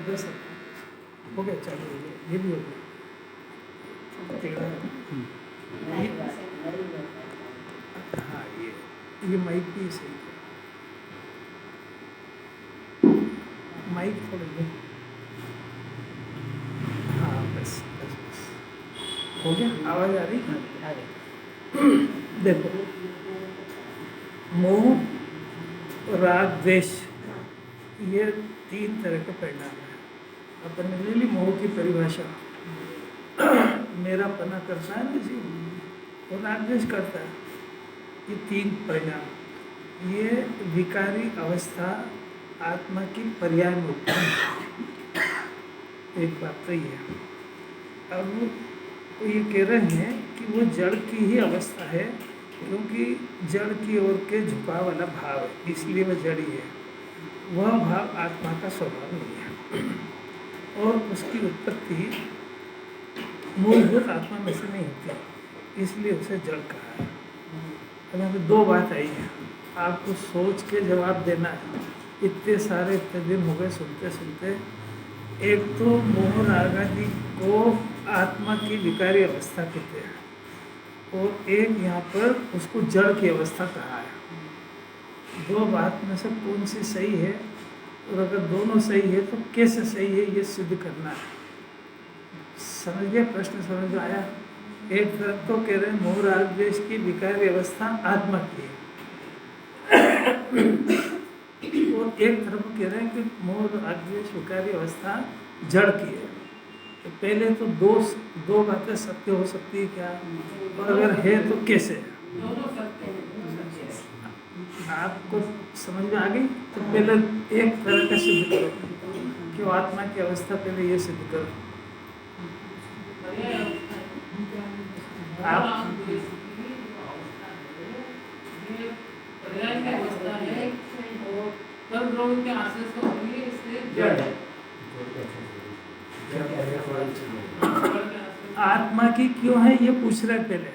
10 हो गया, चालू हो गया, ये भी हो गया टेढ़ा हाँ ये माइक भी सही है, माइक थोड़ा दे हाँ बस बस बस हो गया, आवाज़ आ रही है? आ गई। देखो मोह, राग, द्वेष, ये 3 तरह के परिणाम है। अपन ने ले ली मोह की परिभाषा, मेरा पना करता है ना जीव और राग द्वेष करता है, ये 3 परिणाम, ये विकारी अवस्था आत्मा की पर्याय में उत्पन्न है। एक बात तो ये है। अब वो ये कह रहे हैं कि वो जड़ की ही अवस्था है, क्योंकि जड़ की ओर के झुकाव वाला भाव है, इसलिए वह जड़ी है। वह भाव आत्मा का स्वभाव नहीं है और उसकी उत्पत्ति मूलभूत आत्मा में से नहीं होती, इसलिए उसे जड़ कहा है। अब यहाँ पे 2 बात आई है, आपको सोच के जवाब देना है। इतने सारे इतने दिन हो गए सुनते सुनते। एक तो मोह राग आदि को आत्मा की विकारी अवस्था कहते हैं, और एक यहाँ पर उसको जड़ की अवस्था कहा है। 2 बात में से कौन सी सही है, और अगर दोनों सही है तो कैसे सही है ये सिद्ध करना है। समझ गया प्रश्न? समझ में आया? एक तरफ तो कह रहे हैं मोह राग द्वेष की विकारी अवस्था आत्मा की है, और एक तरफ कह रहे हैं कि मोह राग द्वेष विकारी अवस्था जड़ की है। तो पहले तो दो बातें सत्य हो सकती है क्या, और अगर है तो कैसे? आपको समझ में आ गई? तो पहले एक तरह का सिद्ध करो कि वो आत्मा की अवस्था, पहले ये सिद्ध करो। आप आत्मा की क्यों है ये पूछ रहे पहले।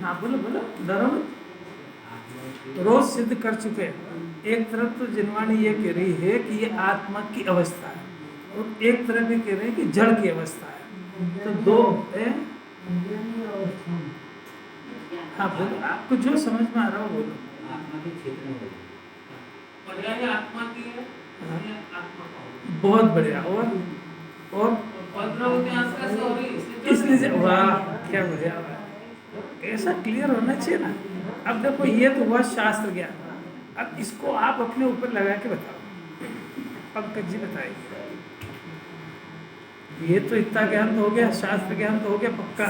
हाँ बोलो बोलो, डरो मत। रोज सिद्ध कर चुके हैं। एक तरफ तो जिनवाणी ये कह रही है कि ये आत्मा की अवस्था है, और एक तरफ ये कह रहे हैं कि जड़ की अवस्था है। तो 2 है। हाँ बोलो, आपको जो समझ में आ रहा हो बोलो। आत्मा के क्षेत्र में आत्मा की है, बहुत बढ़िया। और इसलिए वाह क्या बढ़िया, ऐसा क्लियर होना चाहिए ना। अब देखो ये तो हुआ शास्त्र ज्ञान, अब इसको आप अपने ऊपर लगा के बताओ। पंकज जी बताइए। ये तो इतना ज्ञान तो हो गया, शास्त्र ज्ञान तो हो गया पक्का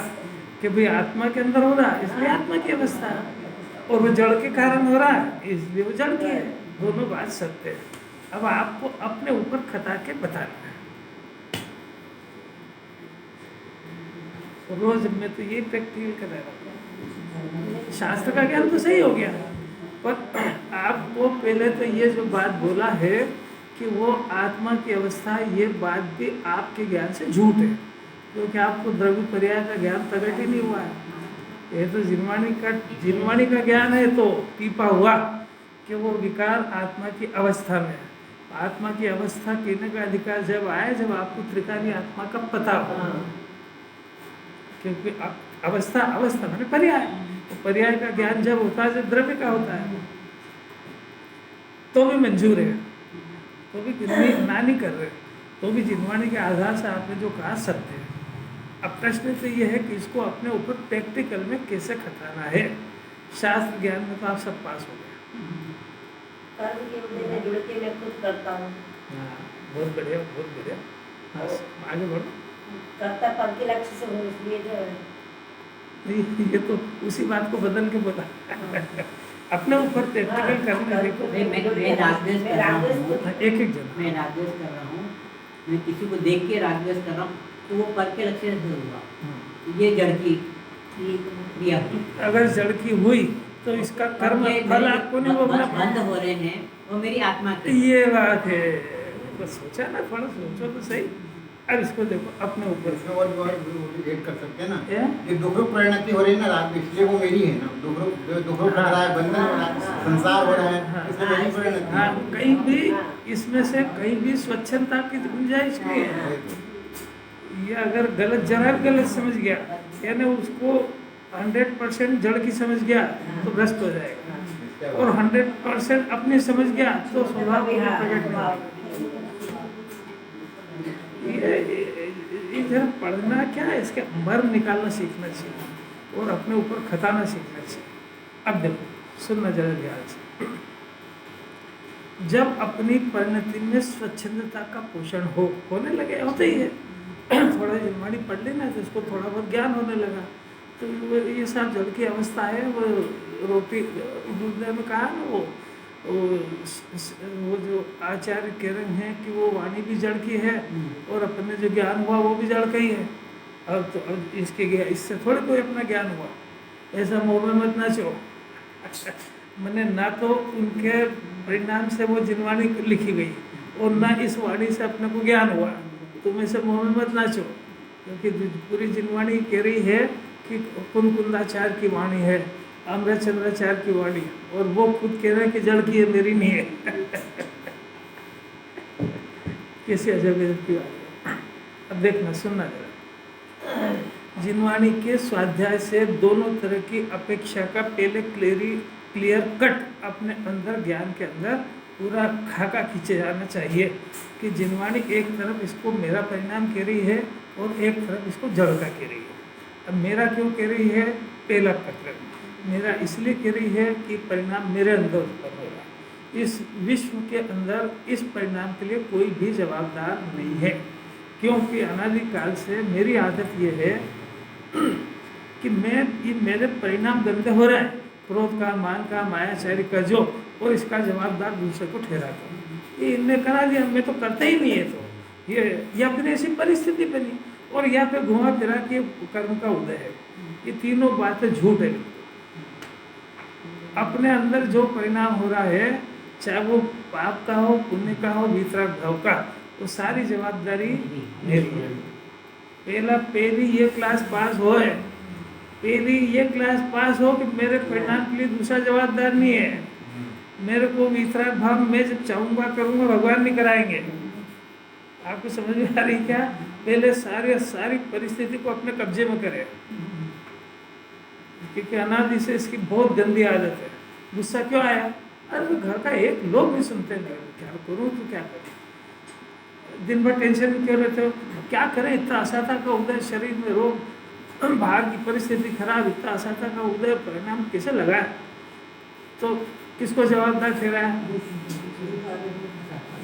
कि भाई आत्मा के अंदर हो रहा है इसलिए आत्मा की अवस्था है, और वो जड़ के कारण हो रहा है इसलिए वो जड़ की है। दोनों बात सत्य है। अब आपको अपने ऊपर खता के बताना है। रोज में तो ये प्रैक्टिकल कर रहा है। शास्त्र का ज्ञान तो सही हो गया, पर आपको पहले तो ये जो बात बोला है कि वो आत्मा की अवस्था, ये बात भी आपके ज्ञान से झूठ है, क्योंकि आपको द्रव्य पर्याय का ज्ञान प्रकट ही नहीं हुआ है। ये तो जिनवाणी का ज्ञान है, तो पीपा हुआ कि वो विकार आत्मा की अवस्था में है। आत्मा की अवस्था कहने का अधिकार जब आए जब आपको त्रिकाली आत्मा का पता हो, क्योंकि अवस्था मैंने पर्याय, तो पर्याय का ज्ञान जब होता है जब द्रव्य का होता है, तो भी मंजूर है, तो भी ना नहीं कर रहे, तो भी जिनवाणी के आधार से आपने जो कहा सत्य है। अब प्रश्न तो ये है कि इसको अपने ऊपर प्रैक्टिकल में कैसे खटाना है। शास्त्र ज्ञान में तो आप सब पास हो गए। हाँ बहुत बढ़िया, बहुत बढ़िया। हाँ आगे बढ़ो। के लक्ष्य से हो, इसलिए जो है नहीं, ये तो उसी बात को बदल के बोला। अपने ऊपर प्रैक्टिकल करने देखो। मैं रागद्वेष कर रहा हूँ, एक जन मैं रागद्वेष कर रहा हूँ, मैं किसी को देख के रागद्वेष कर रहा हूँ, तो वो पर के लक्ष्य से होगा, ये जड़ की क्रिया हुई। अगर जड़ की हुई तो इसका कर्म फल आपको नहीं भोगना बंद हो रहे हैं, वो मेरी आत्मा की। ये बात है, तो सोचा ना, थोड़ा सोचो तो सही। अब इसको देखो अपने ऊपर इसमें और भी ऐड कर सकते हैं ना, क्या? ये दुखरूप परिणति हो रही है ना राग में, इसलिए वो मेरी है ना, दुखरूप लग रहा है, बंधन हो रहा है, संसार हो रहा है, इसलिए मेरी परिणति हाँ, है। कहीं भी इसमें से कहीं भी स्वच्छंदता की गुंजाइश नहीं है। ये अगर गलत जरा भी गलत समझ गया, यानी उसको 100% जड़ की समझ गया तो भ्रष्ट हो जाएगा, और 100% अपनी समझ गया तो स्वभाव में प्रकट नहीं होगा। ये जरा पढ़ना क्या है, इसके मर्म निकालना सीखना चाहिए और अपने ऊपर खताना सीखना चाहिए। अब देखो सुनना जरा ध्यान से, जब अपनी परिणति में स्वच्छंदता का पोषण होने लगे, होते ही है, थोड़ा जिनवाणी पढ़ लेना तो उसको थोड़ा बहुत ज्ञान होने लगा, तो ये सब जल की अवस्था है। वो रोटी गुरुदेव में कहा ना, वो जो आचार्य कह रहे हैं कि वो वाणी भी जड़ की है और अपने जो ज्ञान हुआ वो भी जड़ का ही है। अब तो अब इससे थोड़े कोई अपना ज्ञान हुआ, ऐसा मोह में मत नाचो। मैंने ना तो उनके परिणाम से वो जिनवाणी लिखी गई और ना इस वाणी से अपने को ज्ञान हुआ, तुम ऐसे मोह में मत नाचो, क्योंकि पूरी जिनवाणी कह रही है कि कुंदाचार्य की वाणी है, अमृतचंद्राचार्य की वाणी, और वो खुद कह रहे हैं कि जड़ की है, मेरी नहीं है। कैसी अजब गजब की बात है। अब देखना सुनना जरा, जिनवाणी के स्वाध्याय से दोनों तरह की अपेक्षा का पहले क्लियर कट अपने अंदर ज्ञान के अंदर पूरा खाका खींचे जाना चाहिए कि जिनवाणी एक तरफ इसको मेरा परिणाम कह रही है और एक तरफ इसको जड़ का कह रही है। अब मेरा क्यों कह रही है, पहला प्रकरण मेरा इसलिए कह रही है कि परिणाम मेरे अंदर उत्पन्न हो रहा है, इस विश्व के अंदर इस परिणाम के लिए कोई भी जवाबदार नहीं है, क्योंकि अनादिकाल से मेरी आदत ये है कि मेरे परिणाम गंदे हो रहे हैं, क्रोध का, मान का, मायाचारी का जो, और इसका जवाबदार दूसरे को ठहराता हूँ। ये इनने करा दिया, मैं तो करता ही नहीं है, तो ये या फिर ऐसी परिस्थिति बनी, और या फिर घुमा फिरा के कर्म का उदय है। ये तीनों बातें झूठ है। अपने अंदर जो परिणाम हो रहा है, चाहे वो पाप का हो, पुण्य का हो, वितराग भाव का, वो सारी जवाबदारी मेरी है। पहली ये क्लास पास हो है, पहली ये क्लास पास हो कि मेरे परिणाम के लिए दूसरा जवाबदार नहीं है। मेरे को वितराग भाव मैं जब चाहूँगा करूँगा, भगवान नहीं कराएंगे। आपको समझ में आ रही क्या? पहले सारी परिस्थिति को अपने कब्जे में करे, क्योंकि अनादि से इसकी बहुत गंदी आदत है। गुस्सा क्यों आया? अरे घर का एक लोग नहीं सुनते, नहीं क्या करूँ तो क्या करूँ, दिन भर टेंशन में क्यों रहते हो, क्या करें, इतना असाता का उदय, शरीर में रोग, बाहर की परिस्थिति खराब, इतना असाता का उदय, परिणाम कैसे लगाए? तो किसको जवाबदार ठहराया?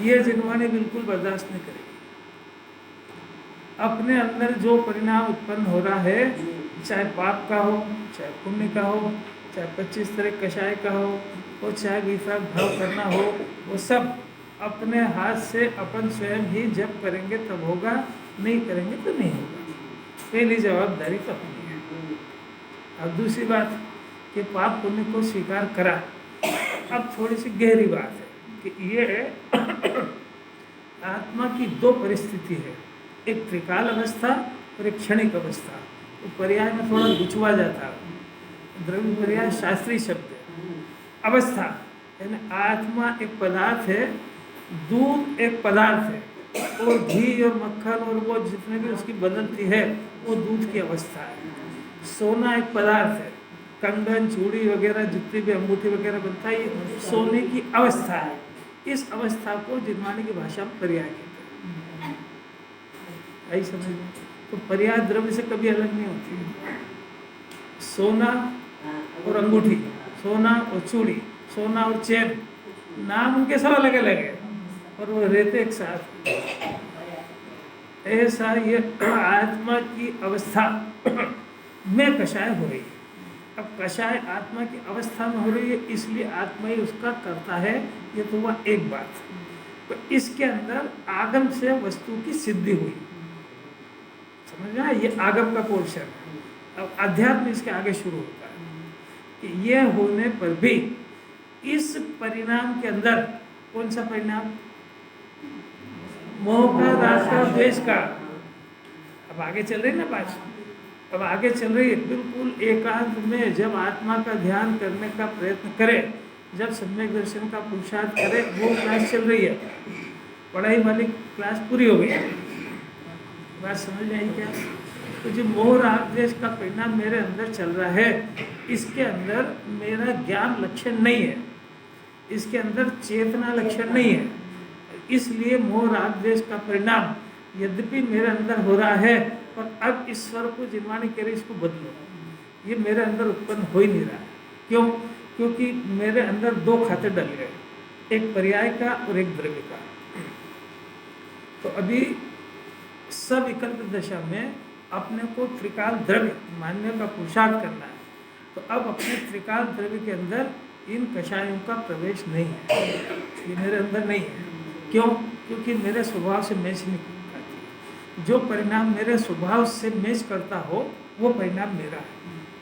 ये जिनवाणी बिल्कुल बर्दाश्त नहीं करेगी। अपने अंदर जो परिणाम उत्पन्न हो रहा है, चाहे पाप का हो, चाहे पुण्य का हो, चाहे 25 तरह कषाय का हो, और चाहे वितराग भाव करना हो, वो सब अपने हाथ से अपन स्वयं ही जब करेंगे तब होगा, नहीं करेंगे तो नहीं होगा। पहली जवाबदारी तो अपनी है। अब दूसरी बात कि पाप पुण्य को स्वीकार करा। अब थोड़ी सी गहरी बात है कि ये आत्मा की दो परिस्थिति है, एक त्रिकाल अवस्था और एक क्षणिक अवस्था। तो पर्याय में थोड़ा गुचवा जाता है, द्रव्य पर्याय शास्त्रीय शब्द है। अवस्था यानी आत्मा एक पदार्थ है, दूध एक पदार्थ है, और घी और मक्खन और वो जितने भी उसकी बदलती है वो दूध की अवस्था है। सोना एक पदार्थ है, कंगन, चूड़ी वगैरह जितनी भी अंगूठी वगैरह बनता है, ये सोने की अवस्था है। इस अवस्था को जिनवाणी की भाषा में पर्याय कहते हैं। आई समझ में? तो पर्याय द्रव्य से कभी अलग नहीं होती है। सोना और अंगूठी, सोना और चूड़ी, सोना और चैन, नाम उनके सब अलग अलग है और वो रहते एक साथ। ऐसा ये आत्मा की अवस्था में कषाय हो रही है। अब कषाय आत्मा की अवस्था में हो रही है, इसलिए आत्मा ही उसका करता है। ये तो हुआ एक बात। तो इसके अंदर आगम से वस्तु की सिद्धि हुई, समझ में आया? ये आगम का पोर्शन है। अब अध्यात्म इसके आगे शुरू होता है कि ये होने पर भी इस परिणाम के अंदर कौन सा परिणाम? मोह का, राग का, द्वेष का, अब आगे चल रही ना बात, अब आगे चल रही है। बिल्कुल एकांत में जब आत्मा का ध्यान करने का प्रयत्न करे, जब सम्यक दर्शन का पुरुषार्थ करे, वो क्लास चल रही है। पढ़ाई वाली क्लास पूरी हो गई, बात समझ में आई क्या? तो जो मोह राग द्वेष का परिणाम मेरे अंदर चल रहा है, इसके अंदर मेरा ज्ञान लक्षण नहीं है, इसके अंदर चेतना लक्षण नहीं है। इसलिए मोह राग द्वेष का परिणाम यद्यपि मेरे अंदर हो रहा है, पर अब इस स्वर को जिनवाणी कह रही इसको बदलो, ये मेरे अंदर उत्पन्न हो ही नहीं रहा है। क्यों? क्योंकि मेरे अंदर दो खाते डल गए, एक पर्याय का और एक द्रव्य का। तो अभी सविकल्प दशा में अपने को त्रिकाल द्रव्य मानने का पुरुषार्थ करना है। तो अब अपने त्रिकाल द्रव्य के अंदर इन कषायों का प्रवेश नहीं है, ये मेरे अंदर नहीं है। क्यों? क्योंकि मेरे स्वभाव से मैच नहीं करती। जो परिणाम मेरे स्वभाव से मैच करता हो वो परिणाम मेरा है।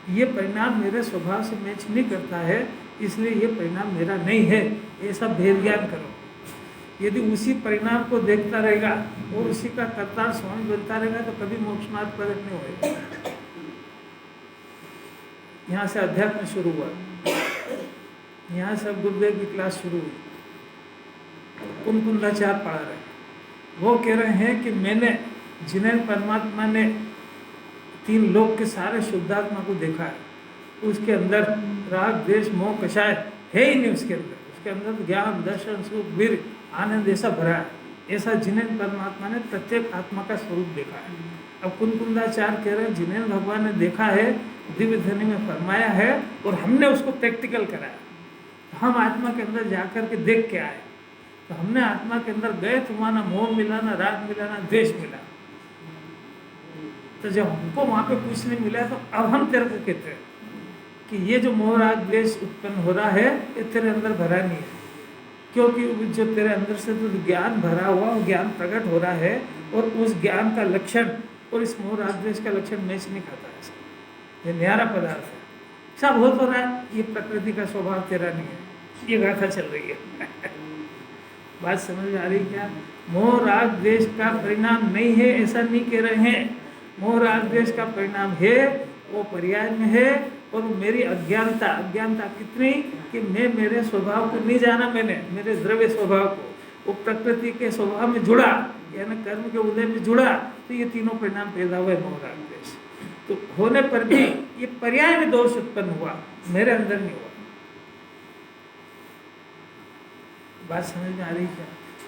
ये परिणाम मेरे स्वभाव से मैच नहीं करता है, इसलिए ये परिणाम मेरा नहीं है, ऐसा भेद ज्ञान करो। यदि उसी परिणाम को देखता रहेगा और उसी का कर्ता स्वामी बनता रहेगा तो कभी मोक्ष मार्ग प्रकट नहीं होगा। यहाँ से अध्यात्म शुरू हुआ, यहाँ से गुरुदेव की क्लास शुरू हुई। कुंकुंदाचार्य पढ़ा रहे, वो कह रहे हैं कि मैंने जिन्हें परमात्मा ने तीन लोक के सारे शुद्धात्मा को देखा है, उसके अंदर राग द्वेष मोह कषाय है ही नहीं। उसके अंदर ज्ञान दर्शन सुख वीर आनंद ऐसा भरा है, ऐसा जिन्हें परमात्मा ने प्रत्येक आत्मा का स्वरूप देखा है। अब कुंकुंदाचार्य कह रहे हैं जिन्हें भगवान ने देखा है, दिव्य ध्वनि में फरमाया है और हमने उसको प्रैक्टिकल कराया। तो हम आत्मा के अंदर जाकर के देख के आए, तो हमने आत्मा के अंदर गए तो वहाँ ना मोह मिला, ना राग मिला, ना द्वेष मिला। तो जब हमको वहाँ पे कुछ नहीं मिला तो अब हम तेरे को कहते हैं कि ये जो मोह राग द्वेष उत्पन्न हो रहा है ये तेरे अंदर भरा नहीं है, क्योंकि जो तेरे अंदर से तो ज्ञान भरा हुआ वो ज्ञान प्रकट हो रहा है और उस ज्ञान का लक्षण और इस मोह राग द्वेष का लक्षण मैच नहीं खाता है। ये न्यारा पदार्थ है, सब हो तो रहा है, ये प्रकृति का स्वभाव तेरा नहीं है। ये गाथा चल रही है। बात समझ में आ रही क्या? मोह राग द्वेष का परिणाम नहीं है ऐसा नहीं कह रहे हैं। मोह राग द्वेष का परिणाम है, वो पर्याय में है। और मेरी अज्ञानता कितनी कि मैं मेरे स्वभाव को नहीं जाना, मैंने मेरे द्रव्य स्वभाव को, वो प्रकृति के स्वभाव में जुड़ा, यानी कर्म के उदय में जुड़ा, तो ये तीनों परिणाम पैदा हुए मोह राग द्वेष। तो होने पर भी ये पर्याय में दोष उत्पन्न हुआ, मेरे अंदर नहीं हुआ। बात समझ में आ रही क्या?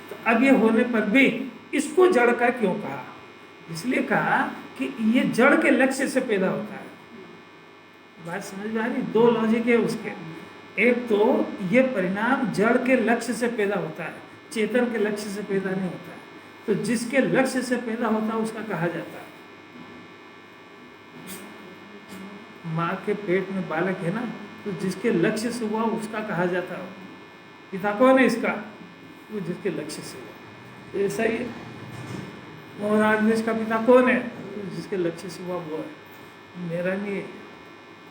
तो अब ये होने पर भी इसको जड़ का क्यों कहा? इसलिए कहा कि ये जड़ के लक्ष्य से पैदा होता है। बात समझ में आ रही? दो लॉजिक है उसके। एक तो ये परिणाम जड़ के लक्ष्य से पैदा होता है, चेतन के लक्ष्य से पैदा नहीं होता है। तो जिसके लक्ष्य से पैदा होता है उसका कहा जाता है। माँ के पेट में बालक है ना, तो जिसके लक्ष्य से हुआ उसका कहा जाता है। पिता कौन है इसका? वो जिसके लक्ष्य से हुआ। ऐसा ही मोह राग द्वेष का पिता कौन है? तो जिसके लक्ष्य से हुआ वो है, मेरा नहीं है।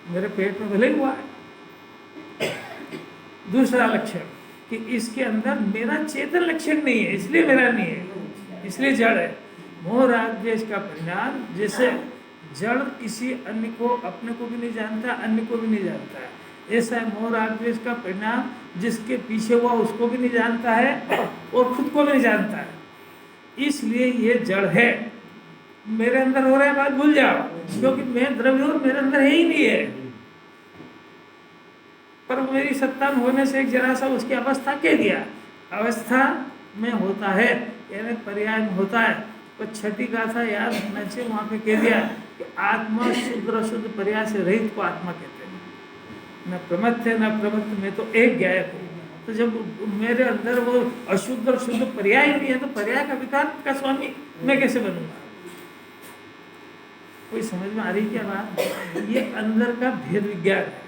मेरे पेट में भले ही हुआ है। दूसरा लक्षण कि इसके अंदर मेरा चेतन लक्षण नहीं है, इसलिए मेरा नहीं है, इसलिए जड़ है। मोह राग द्वेष का परिणाम जैसे जड़ किसी अन्य को, अपने को भी नहीं जानता, अन्य को भी नहीं जानता है, ऐसा है मोह राग द्वेष का परिणाम जिसके पीछे हुआ उसको भी नहीं जानता है और खुद को भी नहीं जानता है, इसलिए ये जड़ है। मेरे अंदर हो रहा है बात भूल जाओ, क्योंकि मैं द्रव्य और मेरे अंदर है ही नहीं है। पर मेरी सत्ता में होने से एक जरा सा उसकी अवस्था कह दिया, अवस्था में होता है यानी पर्याय में होता है। तो छठी गाथा याद होना चाहिए, वहाँ पे कह दिया कि आत्मा शुद्ध अशुद्ध पर्याय से रहित को आत्मा कहते हैं। न प्रमत्त है न प्रमत्त में तो एक ज्ञायक हो। तो जब मेरे अंदर वो अशुद्ध और शुद्ध पर्याय नहीं है तो पर्याय का विकार का स्वामी मैं कैसे बनूंगा? कोई समझ में आ रही क्या बात? ये अंदर का भेद विज्ञान है।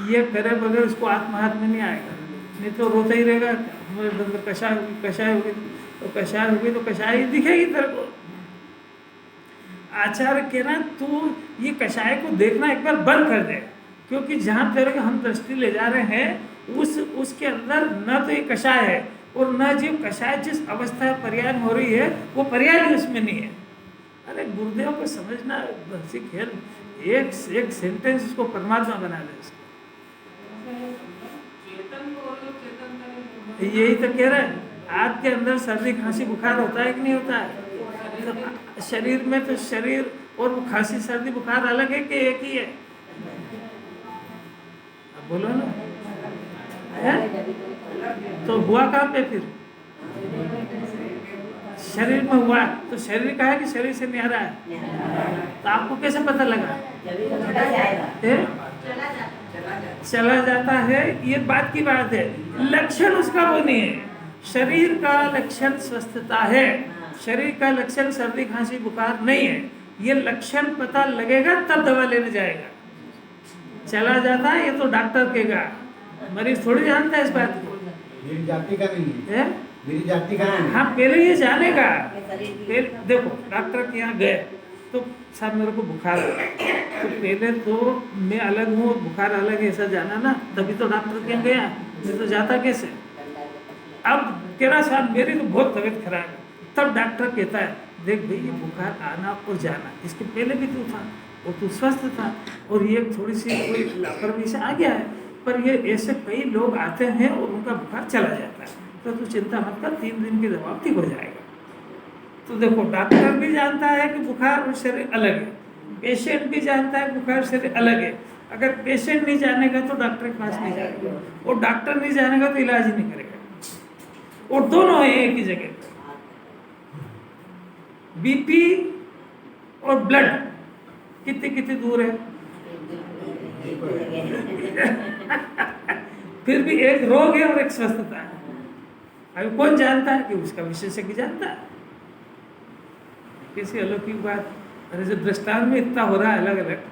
ये करे बगैर उसको आत्मा हाथ में नहीं आएगा, नहीं तो रोता ही रहेगा। मेरे अंदर कषाय होगी, कषाय होगी, तो कषाय होगी तो कषाय ही दिखेगी तेरे को। आचार्य कह रहा तू ये कषाय को देखना एक बार बंद कर दे, क्योंकि जहाँ तेरे को हम दृष्टि ले जा रहे हैं उसके अंदर न तो ये कषाय है और न जीव कषाय जिस अवस्था पर्याय में हो रही है वो पर्याय भी उसमें नहीं है। अरे गुरुदेव को समझना बंसी खेल, एक सेंटेंस उसको परमात्मा बना ले उसको। चेतन को और लोग चेतन करें। यही तो कह रहे हैं, आपके अंदर सर्दी खांसी बुखार होता है कि नहीं होता है? तो शरीर में तो शरीर और वो खांसी सर्दी बुखार अलग है कि एक ही है? अब बोलो ना, है? तो हुआ कहाँ पे फिर? शरीर में हुआ, तो शरीर का है कि शरीर से न्यारा है? तो आपको कैसे पता लगा? है? चला जाता है, ये बात की बात है। लक्षण उसका वो नहीं है। शरीर का लक्षण स्वस्थता है, शरीर का लक्षण सर्दी खांसी बुखार नहीं है। ये लक्षण पता लगेगा तब दवा लेने जाएगा। चला जाता है ये तो डॉक्टर कहेगा, मरीज थोड़ी जानता है इस बात को। मेरी जाति का नहीं है, है? मेरी जाति का नहीं है। हाँ, पहले ये जानेगा। पहले देखो, डॉक्टर के यहाँ गए तो साहब मेरे को बुखार है, तो पहले तो मैं अलग हूँ और बुखार अलग है ऐसा जाना ना, तभी तो डॉक्टर के यहाँ गया, नहीं तो जाता कैसे? अब कह रहा साहब मेरी तो बहुत तबीयत खराब है, तब डॉक्टर कहता है देख भाई ये बुखार आना और जाना, इसके पहले भी तू था और तू स्वस्थ था, और ये थोड़ी सी कोई लापरवाही से आ गया है, पर ये ऐसे कई लोग आते हैं और उनका बुखार चला जाता है, तो तू चिंता मत कर, 3 दिन की दवा ठीक हो जाएगा। तो देखो, डॉक्टर भी जानता है कि बुखार और शरीर अलग है, पेशेंट भी जानता है बुखार शरीर अलग है। अगर पेशेंट नहीं जानेगा तो डॉक्टर के पास नहीं जाएगा, और डॉक्टर नहीं जानेगा तो इलाज ही नहीं करेगा, और दोनों है एक ही जगह पे। बीपी और ब्लड कितने कितने दूर है, फिर भी एक रोग है और एक स्वस्थता है। अभी कौन जानता है? कि उसका विशेषज्ञ जानता है। किसी अलौकिक बात, अरे जो दृष्टांत में इतना हो रहा है अलग अलग,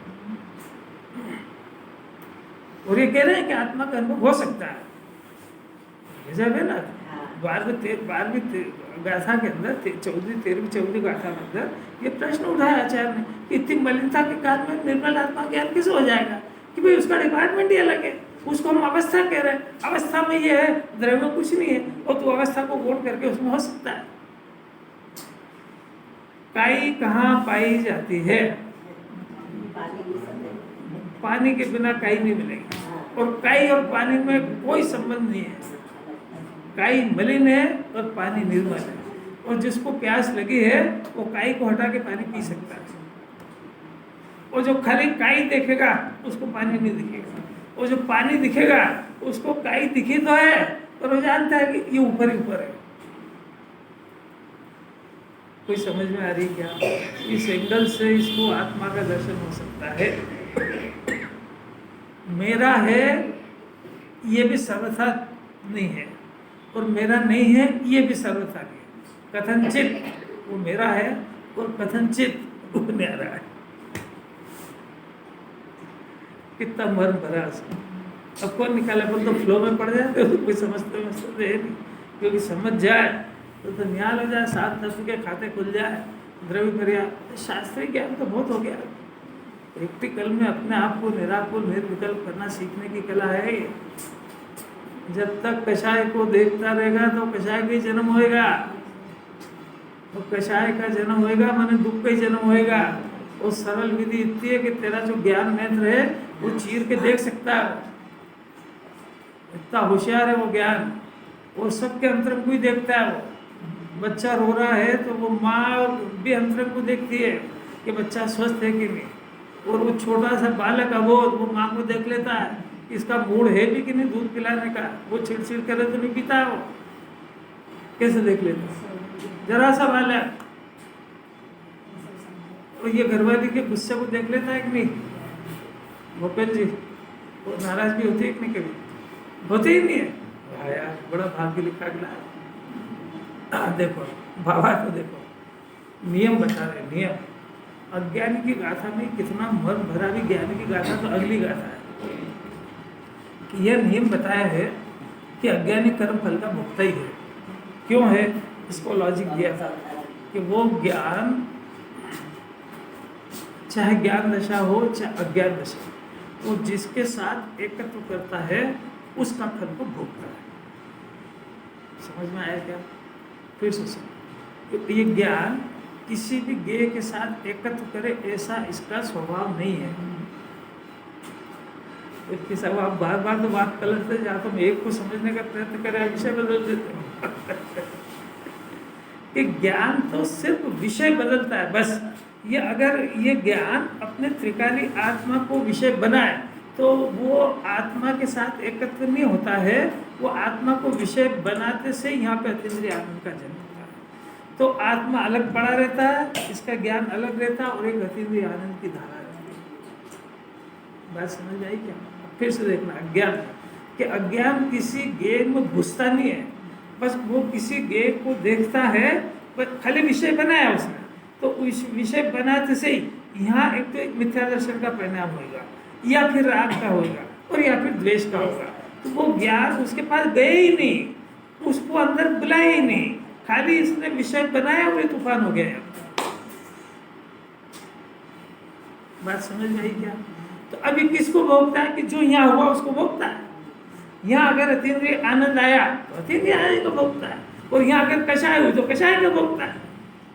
और ये कह रहे हैं कि आत्मा का अनुभव हो सकता है। जब है ना 12वीं गाथा के अंदर 13वीं गाथा के अंदर ये प्रश्न उठाया आचार्य ने कि इतनी मलिनता के कारण में निर्मल आत्मा ज्ञान कैसे हो जाएगा? कि भाई उसका डिपार्टमेंट ही अलग है, उसको हम अवस्था कह रहे हैं, अवस्था में ये है, द्रव्य में कुछ नहीं है, और तू अवस्था को गोल करके उसमें हो सकता है। काई कहाँ पाई जाती है? पानी के बिना काई नहीं मिलेगी, और काई और पानी में कोई संबंध नहीं है। काई मलिन है और पानी निर्मल है, और जिसको प्यास लगी है वो काई को हटा के पानी पी सकता है, और जो खाली काई देखेगा उसको पानी नहीं दिखेगा, और जो पानी दिखेगा उसको काई दिखी तो है पर वो जानता है कि ये ऊपर ही ऊपर है। कोई समझ में आ रही क्या? इस एंगल से इसको आत्मा का दर्शन हो सकता है। मेरा है ये भी सर्वथा नहीं है, और मेरा नहीं है ये भी सर्वथा नहीं है। कथनचित वो मेरा है और कथनचित वो न्यारा है। कितना मर्म भरा उसमें। अब कौन निकाले? अपन तो फ्लो में पड़ जाते हो, तो कोई समझते है नहीं, क्योंकि समझ जाए तो न्याल हो जाए, 7 तत्व के खाते खुल जाए, द्रव्य पर्या। शास्त्रीय ज्ञान तो बहुत हो गया। प्रैक्टिकल में अपने आप को निराकुल निर्विकल्प करना सीखने की कला है ये। जब तक कषाय को देखता रहेगा तो कषाय का ही जन्म होएगा, तो कषाय का जन्म होएगा माने दुख का ही जन्म होएगा। वो सरल विधि इतनी है कि तेरा जो ज्ञान नेत्र है वो चीर के देख सकता है, इतना होशियार है वो ज्ञान। वो सबके अंतरंग को ही देखता है। वो बच्चा रो रहा है तो वो माँ भी अंतरंग को देखती है कि बच्चा स्वस्थ है कि नहीं, और वो छोटा सा बालक अबोध वो माँ को देख लेता है इसका मूड है भी कि नहीं दूध पिलाने का। वो चिड़चिड़ करे तो नहीं पीता, वो कैसे देख लेता? जरा सा बालक। और ये घरवाली के गुस्से को देख लेता है कि नहीं? भूपेंद्र जी वो नाराज भी होती है कि नहीं? कभी होते ही नहीं है। हाँ यार, बड़ा भाग्य लिखा गया। देखो बाबा तो देखो नियम बता रहे, नियम। अज्ञानी की गाथा में कितना मर्म भरा भी, ज्ञानी की गाथा तो अगली गाथा है कि यह नियम बताया है कि अज्ञानी कर्म फल का भुगता ही है। क्यों है? इसको लॉजिक दिया था कि वो ज्ञान चाहे ज्ञान दशा हो चाहे अज्ञान दशा, वो जिसके साथ एकत्व करता है उसका फल को भोगता है। समझ में आया क्या? फिर से ये ज्ञान किसी भी गेय के साथ एकत्र करे ऐसा इसका स्वभाव नहीं है। इसके सब आप बार बार तो बात पलटते जाते हो, एक को समझने का प्रयत्न करें, विषय बदल देते हो। कि ज्ञान तो सिर्फ विषय बदलता है बस। ये अगर ये ज्ञान अपने त्रिकाली आत्मा को विषय बनाए तो वो आत्मा के साथ एकत्र नहीं होता है, वो आत्मा को विषय बनाते से यहाँ पे अतीन्द्रिय आनंद का जन्म होता है। तो आत्मा अलग पड़ा रहता है, इसका ज्ञान अलग रहता है, और एक अतीन्द्रिय आनंद की धारा रहती है। बात समझ आई क्या? फिर से देखना, अज्ञान कि अज्ञान किसी गेय में घुसता नहीं है, बस वो किसी गेय को देखता है, बस खाली विषय बनाया उसने, तो उस विषय बनाते से ही यहाँ एक तो एक मिथ्या दर्शन का परिणाम होगा, या फिर राग का होगा, और या फिर द्वेष का होगा। तो वो ज्ञान उसके पास गए ही नहीं, उसको अंदर बुलाया ही नहीं, खाली इसने विषय बनाया और ये तूफान हो गया। बात समझ में आई क्या? तो अभी किसको भोगता है? कि जो यहाँ हुआ उसको भोगता है। यहाँ अगर अतीन्द्रिय आनंद आया तो अतीन्द्रिय आनंद को भोगता है, और यहाँ अगर कषाय हुई तो कषाय का भोगता है।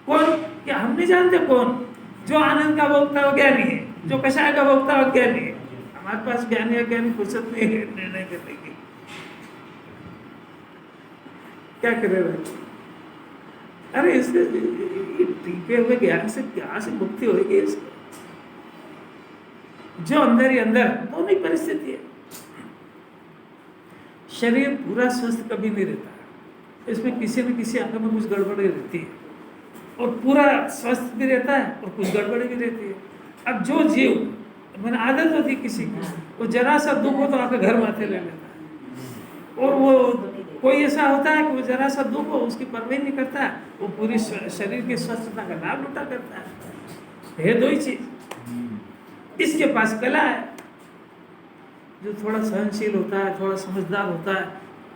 कौन? क्या हम नहीं जानते कौन? जो आनंद का भोगता वो ज्ञानी है, जो कषाय का भोगता वो ज्ञानी है। हमारे पास ज्ञानी अज्ञानी फुर्सत नहीं है निर्णय करने की। क्या करे भाई? अरे इसके टीके हुए ज्ञान से क्या से मुक्ति होगी? इसको जो अंदर ही अंदर दोनों ही परिस्थिति है। शरीर पूरा स्वस्थ कभी नहीं रहता है, इसमें किसी न किसी अंग में कुछ गड़बड़ी रहती है, और पूरा स्वस्थ भी रहता है और कुछ गड़बड़ी भी रहती है। अब जो जीव, मैंने आदत होती किसी की, वो जरा सा दुख हो तो आकर घर माथे ले लेता है, और वो कोई ऐसा होता है कि वो जरा सा दुख हो उसकी परवाह नहीं करता, वो पूरी शरीर की स्वस्थता का लाभ लुटा करता है। दो ही चीज। इसके पास कला है, जो थोड़ा सहनशील होता है, थोड़ा समझदार होता है।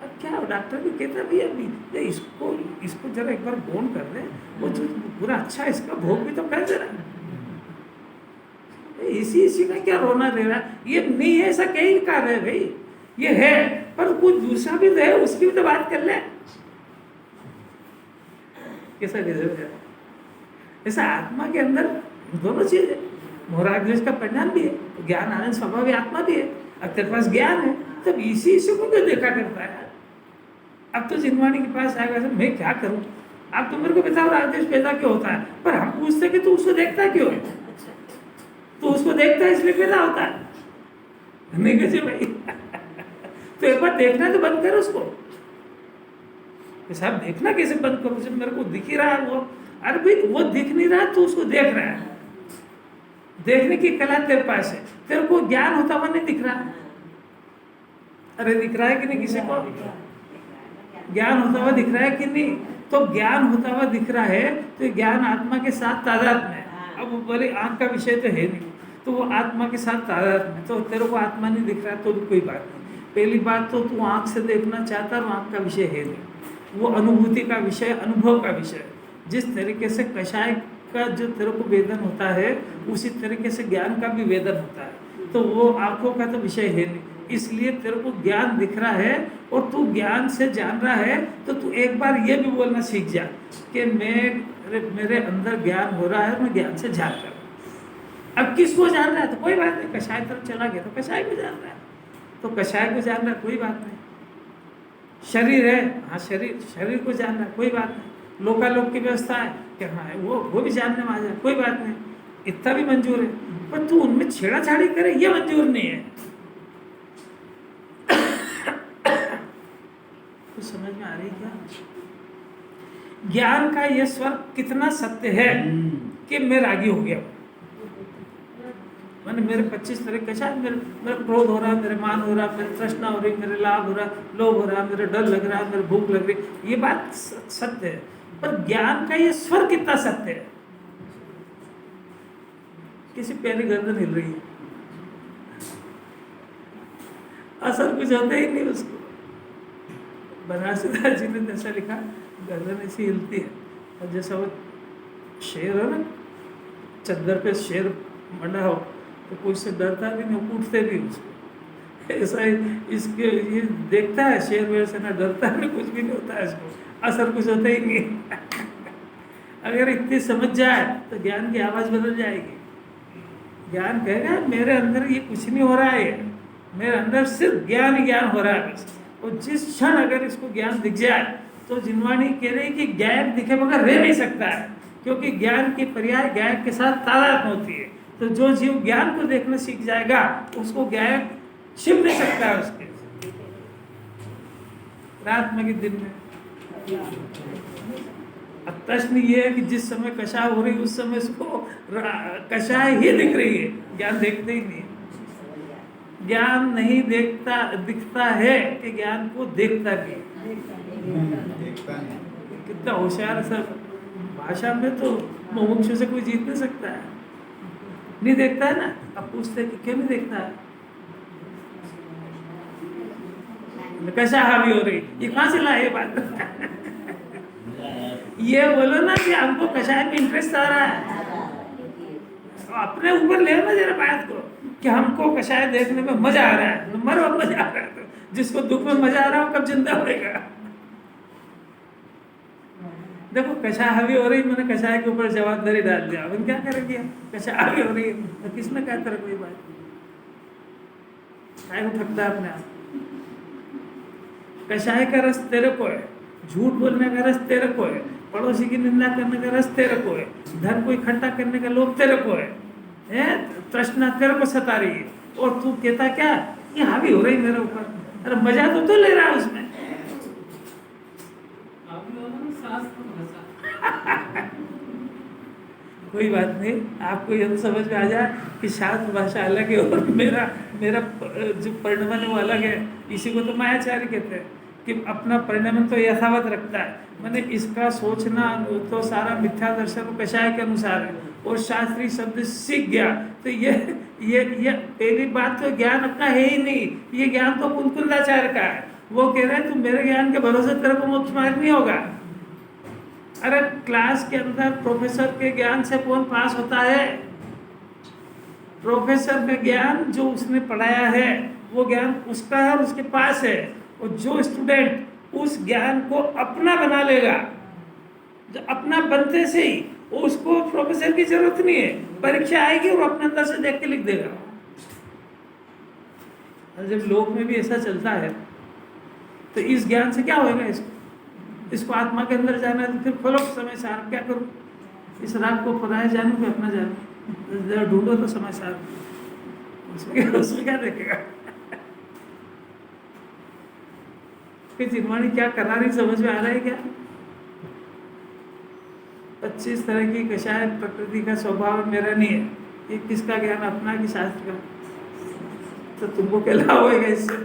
अब क्या डॉक्टर भी कहता है भैया अभी इसको जरा एक बार बोन कर दे, वो जो पूरा अच्छा इसका भोग भी तो कर दे रहा है, इसी का क्या रोना दे रहा है? ये नहीं है ऐसा कहीं कार्य है भाई, ये है, पर कुछ दूसरा भी तो है, उसकी भी तो बात कर ले। कैसा कैसे ऐसा आत्मा के अंदर दोनों चीज है, मोहराग्रज का परिणाम भी है, ज्ञान आनंद स्वभाव आत्मा भी है। अब तेरे पास ज्ञान है तब इसी को क्यों देखा करता है? अब तो जिनवाणी के पास आएगा सर मैं क्या करूं, आप तो मेरे को बताओ रागद्वेष पैदा क्यों होता है, पर हम पूछते कि तू उसको देखता क्यों है? तो उसको देखता है इसलिए पैदा होता है, नहीं कैसे भाई? तो एक बार देखना तो बंद कर उसको। साहब देखना कैसे बंद करो जब मेरे को दिख ही रहा है वो? अरे भाई वो दिख नहीं रहा तो उसको देख रहा है, देखने की कला तेरे पास है, तेरे को ज्ञान होता हुआ नहीं दिख रहा। अरे दिख रहा है कि नहीं? किसी को ज्ञान होता हुआ दिख रहा है कि नहीं? तो ज्ञान होता हुआ दिख रहा है तो ज्ञान आत्मा के साथ तादात्म्य है। अब वो बोले आँख का विषय तो है नहीं, तो वो आत्मा के साथ तादात्म्य, तो तेरे को आत्मा नहीं दिख रहा तो भी कोई बात नहीं। पहली बात तो तू आँख से देखना चाहता और आँख का विषय है नहीं, वो अनुभूति का विषय, अनुभव का विषय। जिस तरीके से कषाय का जो तेरे को वेदन होता है उसी तरीके से ज्ञान का भी वेदन होता है, तो वो आँखों का तो विषय है नहीं, इसलिए तेरे को ज्ञान दिख रहा है और तू ज्ञान से जान रहा है। तो तू एक बार ये भी बोलना सीख जा कि मेरे अंदर ज्ञान हो रहा है, मैं ज्ञान से जान रहा हूँ। अब किसको जान रहा है तो कोई बात नहीं, कषाय तरफ चला गया तो कषाय को जान रहा है, तो कषाय को जान रहा है कोई बात नहीं। शरीर है, हाँ शरीर को जान रहा है कोई बात नहीं। लोकालोक की व्यवस्था है कि हाँ वो भी जानने में आ जाए कोई बात नहीं, इतना भी मंजूर है, पर तू उनमें छेड़ाछाड़ी करे ये मंजूर नहीं है। कुछ समझ में आ रही क्या? ज्ञान का यह स्वर कितना सत्य है कि मैं रागी हो गया, मैंने मेरे 25 तरह कैसा मेरा क्रोध हो रहा है, मेरे मान हो रहा है, मेरी तृष्णा हो रही, मेरे लाभ हो रहा, लोभ हो रहा, मेरे डर लग रहा है, मेरे भूख लग रही, ये बात सत्य है। पर ज्ञान का ये स्वर कितना सत्य है? किसी पैरी गर्दन हिल रही है, असर कुछ होता ही नहीं उसको। बनारसीदास जी ने ऐसा लिखा, गर्दन ऐसी हिलती है और जैसा वो शेर है ना, चद्दर पे शेर बना हो तो कोई से डरता भी नहीं, कूटते भी उसको। ऐसा ही इसके ये देखता है शेर वेर से ना डरता है, कुछ भी नहीं होता है इसको, असर कुछ होता ही नहीं। अगर इतनी समझ जाए तो ज्ञान की आवाज़ बदल जाएगी। ज्ञान कहेगा मेरे अंदर ये कुछ नहीं हो रहा है, मेरे अंदर सिर्फ ज्ञान ही ज्ञान हो रहा है बस। और जिस क्षण अगर इसको ज्ञान दिख जाए तो जिनवाणी कह रही कि ज्ञान दिखे मगर रह नहीं सकता है, क्योंकि ज्ञान की पर्याय ज्ञान के साथ तादात्म्य होती है। तो जो जीव ज्ञान को देखना सीख जाएगा उसको ज्ञान छिप नहीं सकता है उसके रात में कि दिन में। अब प्रश्न ये है कि जिस समय कषाय हो रही उस समय उसको कषाय ही दिख रही है, ज्ञान देखते ही नहीं। ज्ञान नहीं देखता दिखता है कि ज्ञान को देखता भी है। देखता है। कितना होशियार सर। भाषा में तो मुमुक्षु से कोई जीत नहीं सकता है। नहीं देखता है ना, अब पूछते हैं कि क्यों नहीं देखता है, कैसा हावी हो रही, ये कहाँ से लाए ये बात ये बोलो ना कि हमको कषाय में इंटरेस्ट आ रहा है, अपने ऊपर ले ना जरा बात को कि हमको कषाय देखने में मजा आ रहा है, मरो अब मजा आ रहा है। तो जिसको दुख में मजा आ रहा हो कब जिंदा होएगा। देखो कषाय हावी हो रही, मैंने कषाय के ऊपर जवाबदारी डाल दिया, अब क्या करेंगे, कषाय हावी हो रही है तो किसने कहा तेरे कोई बात काय को थकता है अपने आप। कषाय का रस तेरे को है, झूठ बोलने का रस तेरे को है, पड़ोसी की निंदा करने का रस तेरे को है, धन को इकट्ठा करने का लोभ तेरे को है, तृष्णा तेरे को सता रही है, और तू कहता क्या ये हावी हो रही मेरे ऊपर। अरे मजा तो ले रहा है उसमें। कोई बात नहीं, आपको ये तो समझ में आ जाए कि शास्त्र भाषा अलग है और मेरा जो परिणमन है वो अलग है। इसी को तो मायाचार्य कहते हैं कि अपना परिणमन तो यथावत रखता है, मैंने इसका सोचना तो सारा मिथ्या दर्शन कषाय के अनुसार है, और शास्त्रीय शब्द सीख गया तो ये पहली बात तो ज्ञान अपना है ही नहीं, ये ज्ञान तो कुंकुलाचार्य का है। वो कह रहे हैं तुम मेरे ज्ञान के भरोसे तेरे को मोक्ष मार्ग नहीं होगा। अरे क्लास के अंदर प्रोफेसर के ज्ञान से कौन पास होता है? प्रोफेसर का ज्ञान जो उसने पढ़ाया है वो ज्ञान उसका है और उसके पास है, और जो स्टूडेंट उस ज्ञान को अपना बना लेगा, जो अपना बनते से ही उसको प्रोफेसर की जरूरत नहीं है, परीक्षा आएगी और अपने अंदर से देख के लिख देगा। और जब लोक में भी ऐसा चलता है तो इस ज्ञान से क्या होगा? इसको आत्मा के अंदर जाना है तो फिर खोलो समय सार, क्या करूं? इस राग को खुदाए जानू कि अपना जानू, जरा ढूंढो तो समय सार, उसमें क्या देखेगा? कि चिन्वाणी क्या करा रही समझ में आ रहा है क्या? 25 तरह की कषाय प्रकृति का स्वभाव मेरा नहीं है, ये किसका ज्ञान, अपना कि शास्त्र का? तो तुमको क्या लाभ होगा इससे?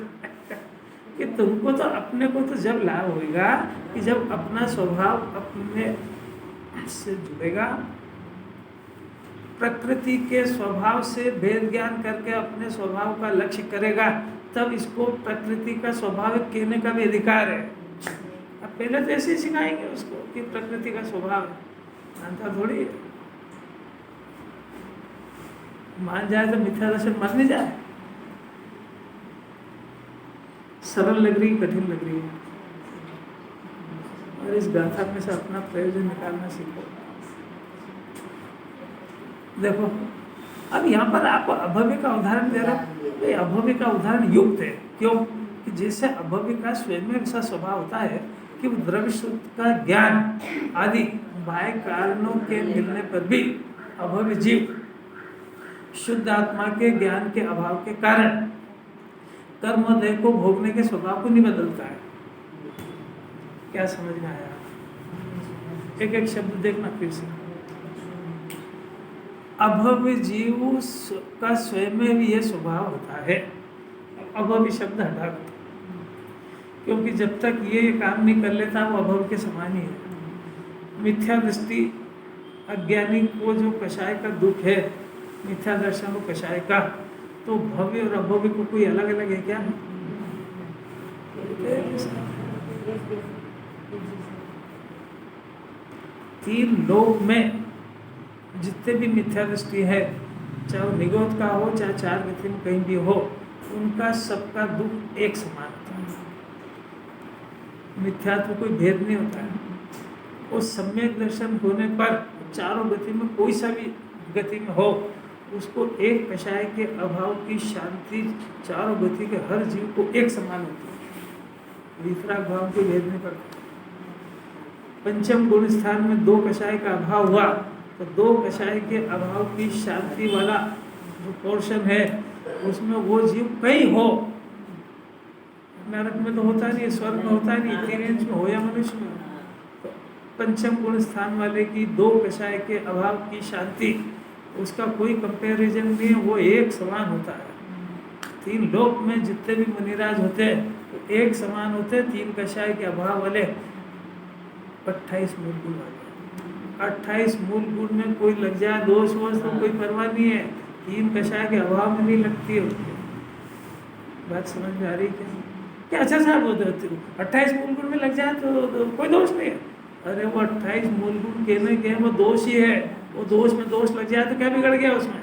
कि तुमको तो अपने को तो जब लाभ होगा कि जब अपना स्वभाव अपने से जुड़ेगा, प्रकृति के स्वभाव से भेद ज्ञान करके अपने स्वभाव का लक्ष्य करेगा, तब इसको प्रकृति का स्वभाव कहने का भी अधिकार है। अब पहले तो ऐसे ही सिखाएंगे उसको कि प्रकृति का स्वभाव है, मानता थोड़ी है। मान जाए तो मिथ्या दर्शन मान नहीं जाए। सरल लग रही, कठिन लग रही है, और इस गाथा में से अपना प्रयोजन निकालना सीखो। देखो अब यहाँ पर आपको अभव्य का उदाहरण दे रहा हूँ, तो अभव्य का उदाहरण युक्त है। क्यों? कि जैसे अभव्य का स्वयं में ऐसा स्वभाव होता है कि वो द्रव्य शुद्ध का ज्ञान आदि बाह्य कारणों के मिलने पर भी अभव्य जीव शुद्ध आत्मा के ज्ञान के अभाव के कारण कर्मोदय को भोगने के स्वभाव को नहीं बदलता है। क्या समझ में आया? एक एक शब्द देखना फिर से। अभव्य जीव का स्वयं में भी यह स्वभाव होता है। अभव्य शब्द हटा दो, क्योंकि जब तक ये काम नहीं कर लेता वो अभव्य के समान ही है। मिथ्या दृष्टि अज्ञानी को जो कषाय का दुख है, मिथ्या दर्शन को कषाय का, तो भव्य और अभव्य को कोई अलग अलग है क्या? तीन लोक में जितने भी मिथ्या दृष्टि है, चाहे वो निगोद का हो चाहे चार गति में कहीं भी हो, उनका सबका दुख एक समान होता है। मिथ्यात्व कोई भेद नहीं होता है। वो सम्यक दर्शन होने पर चारों गति में कोई सा भी गति में हो, उसको एक कषाय के अभाव की शांति चारों गति के हर जीव को एक समान होती है, वितराग भाव के भेद नहीं पड़ता। पंचम गुण स्थान में 2 कषाय का अभाव हुआ तो 2 कषाय के अभाव की शांति वाला जो पोर्शन है उसमें वो जीव कहीं हो, नरक में तो होता नहीं, स्वर्ग में होता नहीं, 3 इंच में हो या मनुष्य में, तो पंचम गुण स्थान वाले की 2 कषाय के अभाव की शांति उसका कोई कंपैरिजन नहीं है, वो एक समान होता है। 3 लोक में जितने भी मुनिराज होते हैं तो एक समान होते हैं, 3 कषाय के अभाव वाले 28 मूल गुण वाले। 28 मूल गुण में कोई लग जाए दोष वोष तो कोई परवाह नहीं है, 3 कषाय के अभाव में नहीं लगती है उसकी। बात समझ में आ रही क्या अच्छा साहब वो 28 मूल गुण में लग जाए तो कोई दोष नहीं है। अरे वो 28 मूल गुण कहने के वो दोष ही है, वो दोष में दोष लग जाए तो क्या बिगड़ गया उसमें,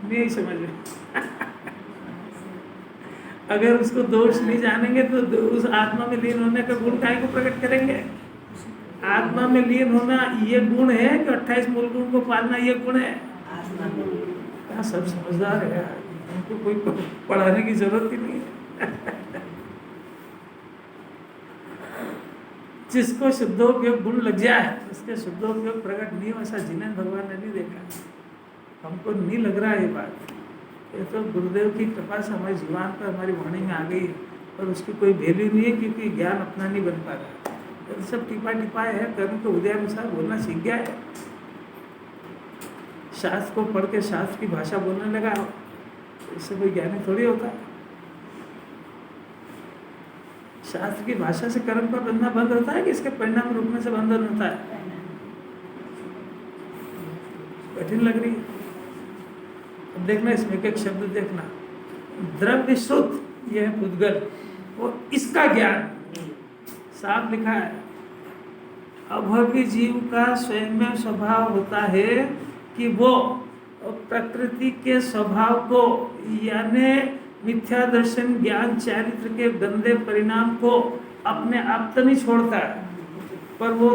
नहीं समझ में अगर उसको दोष नहीं जानेंगे तो उस आत्मा में लीन होने का गुण काय को प्रकट करेंगे। आत्मा में लीन होना ये गुण है कि 28 मूल गुण को पालना ये गुण है। क्या सब समझदार है, उनको कोई पढ़ाने की जरूरत ही नहीं है जिसको शुद्धोपयोग गुण लग जाए उसके शुद्धोपयोग प्रकट नहीं हो, ऐसा जिन्हें भगवान ने नहीं देखा। हमको नहीं लग रहा है ये बात, ये तो गुरुदेव की कृपा से हमारी जुबान पर हमारी वाणी में आ गई है, और उसकी कोई वैल्यू नहीं है क्योंकि ज्ञान अपना नहीं बन पा रहा है। तो सब टिपा टिपाए है, कर्म के उदय अनुसार बोलना सीख गया है। शास्त्र को पढ़ के शास्त्र की भाषा बोलने लगा, इससे कोई ज्ञानी थोड़ी होता है। शास्त्र की भाषा से कर्म का बंधना बंद होता है कि इसके परिणाम रूप में से बंधन होता है। कठिन लग रही है। अब देखना इसमें एक शब्द देखना, द्रव्य श्रुत, यह है पुद्गल, और इसका ज्ञान साफ लिखा है। अभव्य जीव का स्वयं में स्वभाव होता है कि वो प्रकृति के स्वभाव को यानी मिथ्या दर्शन ज्ञान चारित्र के गंदे परिणाम को अपने आप तो नहीं छोड़ता है, पर वो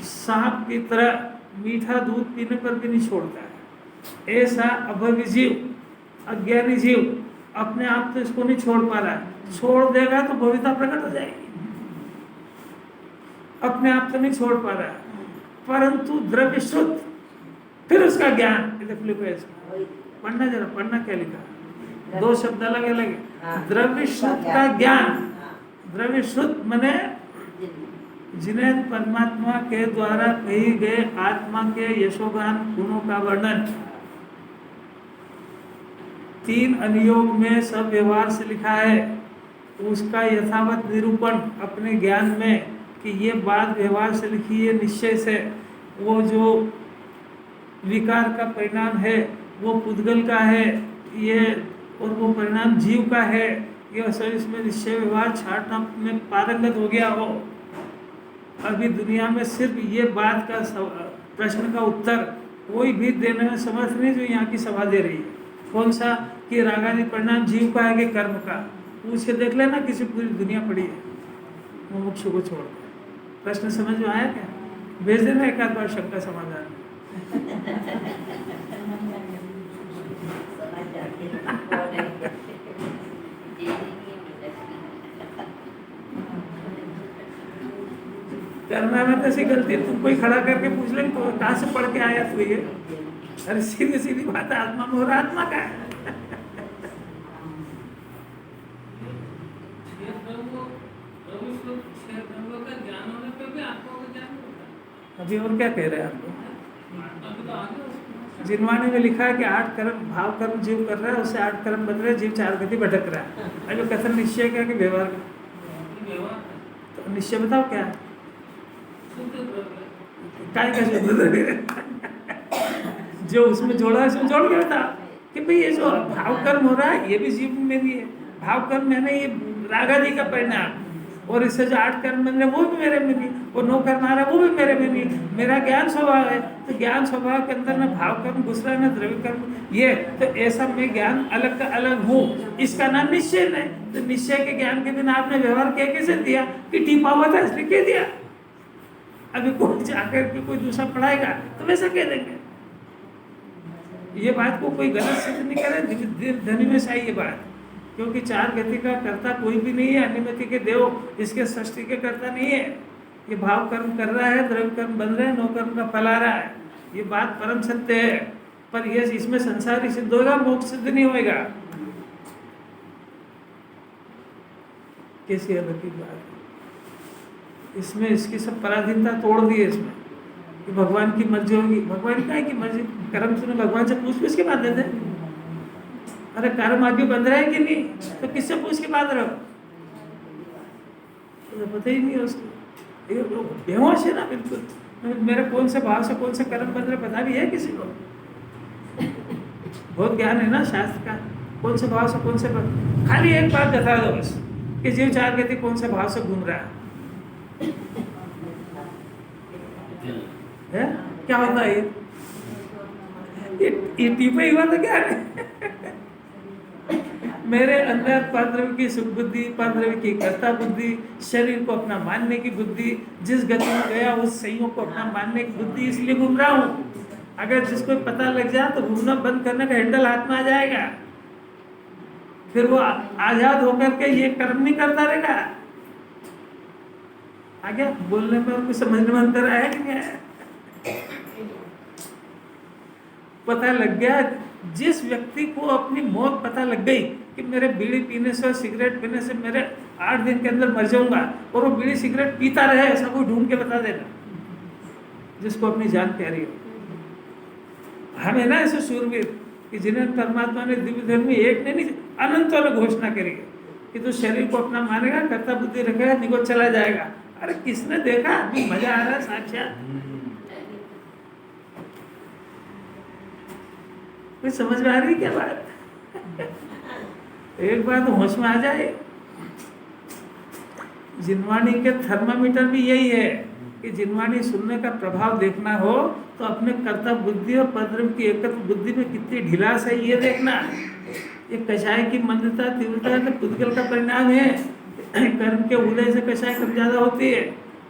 सांप की तरह मीठा दूध पीने पर भी नहीं छोड़ता है। ऐसा अभव्य जीव, अज्ञानी जीव अपने आप तो इसको नहीं छोड़ पा रहा है। छोड़ देगा तो भव्यता प्रकट हो जाएगी, अपने आप तो नहीं छोड़ पा रहा है, परंतु द्रव्य शुद्ध, फिर उसका ज्ञान, पढ़ना जरा, पढ़ना क्या लिखा, 2 शब्द अलग अलग है। द्रव्य शुद्ध का ज्ञान, द्रव्य शुद्ध मने जिन्हें परमात्मा के द्वारा कही गए आत्मा के यशोगान गुणों का वर्णन 3 अनुयोग में सब व्यवहार से लिखा है, उसका यथावत निरूपण अपने ज्ञान में कि ये बात व्यवहार से लिखी है, निश्चय से वो जो विकार का परिणाम है वो पुद्गल का है, ये और वो परिणाम जीव का है, ये असल इसमें निश्चय व्यवहार छाटना में पारंगत हो गया हो। अभी दुनिया में सिर्फ ये बात का प्रश्न का उत्तर कोई भी देने में समर्थ नहीं जो यहाँ की सभा दे रही है। कौन सा कि रागानी परिणाम जीव का है कि कर्म का, पूछ के देख लेना, किसी पूरी दुनिया पड़ी है मुमुक्षु को छोड़कर। प्रश्न समझ में आया क्या? भेज देना एक आध बार शंका समाधान। करना में तो ऐसी गलती तुम कोई खड़ा करके पूछ लेंगे कहाँ से पढ़ के आया तू ये, अरे सीधी सीधी बात है, आत्मा में हो रहा, आत्मा का है। अभी और क्या कह रहे हैं आपको? जिनवाणी में लिखा है कि 8 कर्म भाव कर्म जीव कर रहा है, उससे 8 कर्म बन रहे, जीव 4 गति भटक रहा है। अभी कथन निश्चय क्या कि व्यवहार का, तो निश्चय बताओ क्या है? काय का जो उसमें जोड़ा है उसमें जोड़ के बता कि भाई ये जो भाव कर्म हो रहा है ये भी जीव में भी है। भाव कर्म मैंने ये रागादि का परिणाम, और इससे जो 8 कर्म बन रहे वो भी मेरे में नहीं, और 9 कर्म आ रहा है वो भी मेरे में नहीं। मेरा ज्ञान स्वभाव है, तो ज्ञान स्वभाव के अंदर में भाव कर्म घुस रहा है, ना द्रव्य कर्म, ये तो ऐसा मैं ज्ञान अलग का अलग हूँ, इसका नाम निश्चय है। तो निश्चय के ज्ञान के बिना आपने व्यवहार क्या कैसे दिया कि टीपा हुआ था इसलिए कह दिया। अभी कोई जाकर के कोई दूसरा पढ़ाएगा तो वैसा कह देंगे। ये बात को कोई गलत सिद्ध नहीं करे, धनी में सही ये बात, क्योंकि चार गति का कर्ता कोई भी नहीं है, अनुमति के देव इसके सृष्टि के कर्ता नहीं है। ये भाव कर्म कर रहा है, द्रव्य कर्म बन रहे हैं, नो कर्म का फल आ रहा है, ये बात परम सत्य है। पर ये इसमें संसार ही सिद्ध होगा, मोक्ष सिद्ध नहीं होएगा। कैसी अलग की बात है, इसमें इसकी सब पराधीनता तोड़ दी है इसमें कि भगवान की मर्जी होगी। भगवान क्या है कि मर्जी, कर्म सुने भगवान से पूछ के बात देते। अरे कर्म आगे बंध रहा है कि नहीं, तो किससे पूछ के बात रहो, तो पता ही नहीं है उसको, ये बेहोश है ना बिल्कुल। मेरे कौन से भाव से कौन से कर्म बंध रहे पता भी है किसी को? बहुत ज्ञान है ना शास्त्र का, कौन से भाव से कौन से खाली एक बात बता दो बस कि जीव चार गति कौन से भाव से घूम रहा है? क्या होता है ये टीपे हुआ तो क्या है? मेरे अंदर परद्रव्य की सुख बुद्धि, परद्रव्य की कर्ता बुद्धि, शरीर को अपना मानने की बुद्धि, जिस गति में गया उस संयोग को अपना मानने की बुद्धि, इसलिए घूम रहा हूँ। अगर जिसको पता लग जाए तो घूमना बंद करने का हैंडल हाथ में आ जाएगा, फिर वो आजाद होकर के ये कर्म नहीं करता रहेगा। आगे बोलने में उनको समझने में अंतर आया कि नहीं आया? पता लग गया, जिस व्यक्ति को अपनी मौत पता लग गई कि मेरे बीड़ी पीने से और सिगरेट पीने से मेरे 8 दिन के अंदर मर जाऊंगा, और वो बीड़ी सिगरेट पीता रहे, ऐसा कोई ढूंढ के बता देना जिसको अपनी जान प्यारी हो। हमें ना ऐसे शूरवीर कि जिन्हें परमात्मा ने दिव्य धर्म में एक ने नहीं अनंतों में घोषणा करी कि तू शरीर को अपना मानेगा, कर्ता बुद्धि रखेगा, निगो चला जाएगा। अरे किसने देखा? अभी मजा आ रहा है साक्षात। कोई समझ में आ रही क्या बात? एक बार तो होश में आ जाए। जिनवाणी के थर्मामीटर भी यही है कि जिनवाणी सुनने का प्रभाव देखना हो तो अपने कर्ता बुद्धि और परद्रव्य की एकत्र बुद्धि में कितनी ढिलास है ये देखना। ये कषाय की मंदता तीव्रता तो पुद्गल का परिणाम है। कर्म के उदय से कषाय कम ज्यादा होती है।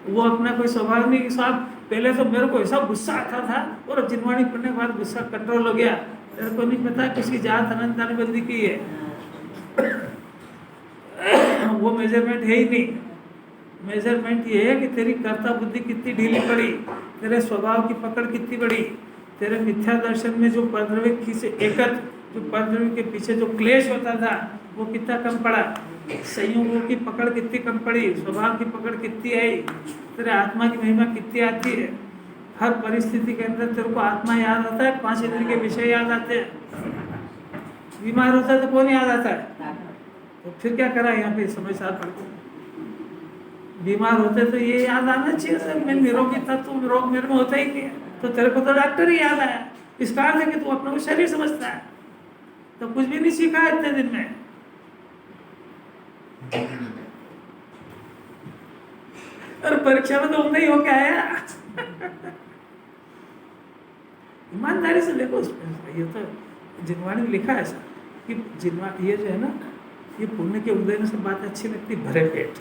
वो अपना कोई स्वभाव नहीं। साहब पहले तो मेरे को ऐसा गुस्सा आता था, और अब जिनवाणी पढ़ने के बाद गुस्सा कंट्रोल हो गया। तेरे को नहीं पता किसकी जात अनंता ने बंदी की है। वो मेजरमेंट है ही नहीं। मेजरमेंट ये है कि तेरी कर्ता बुद्धि कितनी ढीली पड़ी, तेरे स्वभाव की पकड़ कितनी बड़ी, तेरे मिथ्या दर्शन में जो परद्रव्य की से एकत्र, जो परद्रव्य के पीछे जो क्लेश होता था वो कितना कम पड़ा, संयोगों की पकड़ कितनी कम पड़ी, स्वभाव की पकड़ कितनी आई, तेरे आत्मा की महिमा कितनी आती है। हर परिस्थिति के अंदर तेरे को आत्मा याद आता है, 5 इंद्रिय के विषय याद आते हैं। बीमार होता है तो कौन याद आता है? तो फिर क्या करा यहाँ पे समझदार पड़ते। बीमार होते तो ये याद आना चाहिए मैं निरोगी था, तुम रोग मेरे में होता ही नहीं है, तो तेरे को तो डॉक्टर ही याद आया। इसका अर्थ है कि तू अपने को शरीर समझता है, तो कुछ भी नहीं सीखा इतने दिन में। और परीक्षा में तो नहीं होके आया। ईमानदारी से देखो उसमें, ये तो जिनवाणी में लिखा है ऐसा कि जिनवाणी ये जो है ना, ये पुण्य के उदय में सब बात अच्छी लगती, भरे पेट।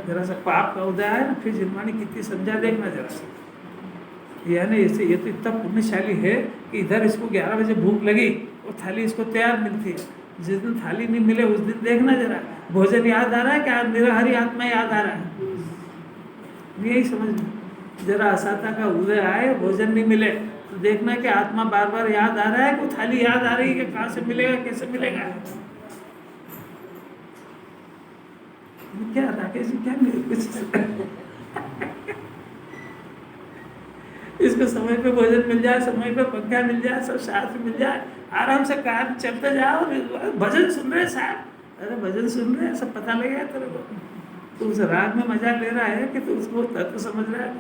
जरा सा पाप का उदय है ना, फिर जिनवाणी कितनी समझा देखना जरा सा। ये है ना, ऐसे ये तो इतना पुण्यशाली है कि इधर इसको 11 बजे भूख लगी और थाली इसको तैयार मिलती है। जिस दिन थाली नहीं मिले उस दिन देखना जरा भोजन याद आ रहा है क्या, निराहारी आत्मा याद आ रहा है। यही समझ, जरा असाता का उदय आए, भोजन नहीं मिले तो देखना कि आत्मा बार बार याद आ रहा है कि थाली याद आ रही है कि कहाँ से मिलेगा, कैसे मिलेगा। क्या राकेश जी, क्या इसको समय पे भोजन मिल जाए, समय पे पंखा मिल जाए, सब शास्त्र मिल जाए, आराम से कार चलते जाओ, भजन सुन रहे साहब, अरे भजन सुन रहे, सब पता लगेगा तेरे को। तू उस राग में मजा ले रहा है कि तू उसको तत्व समझ रहा है।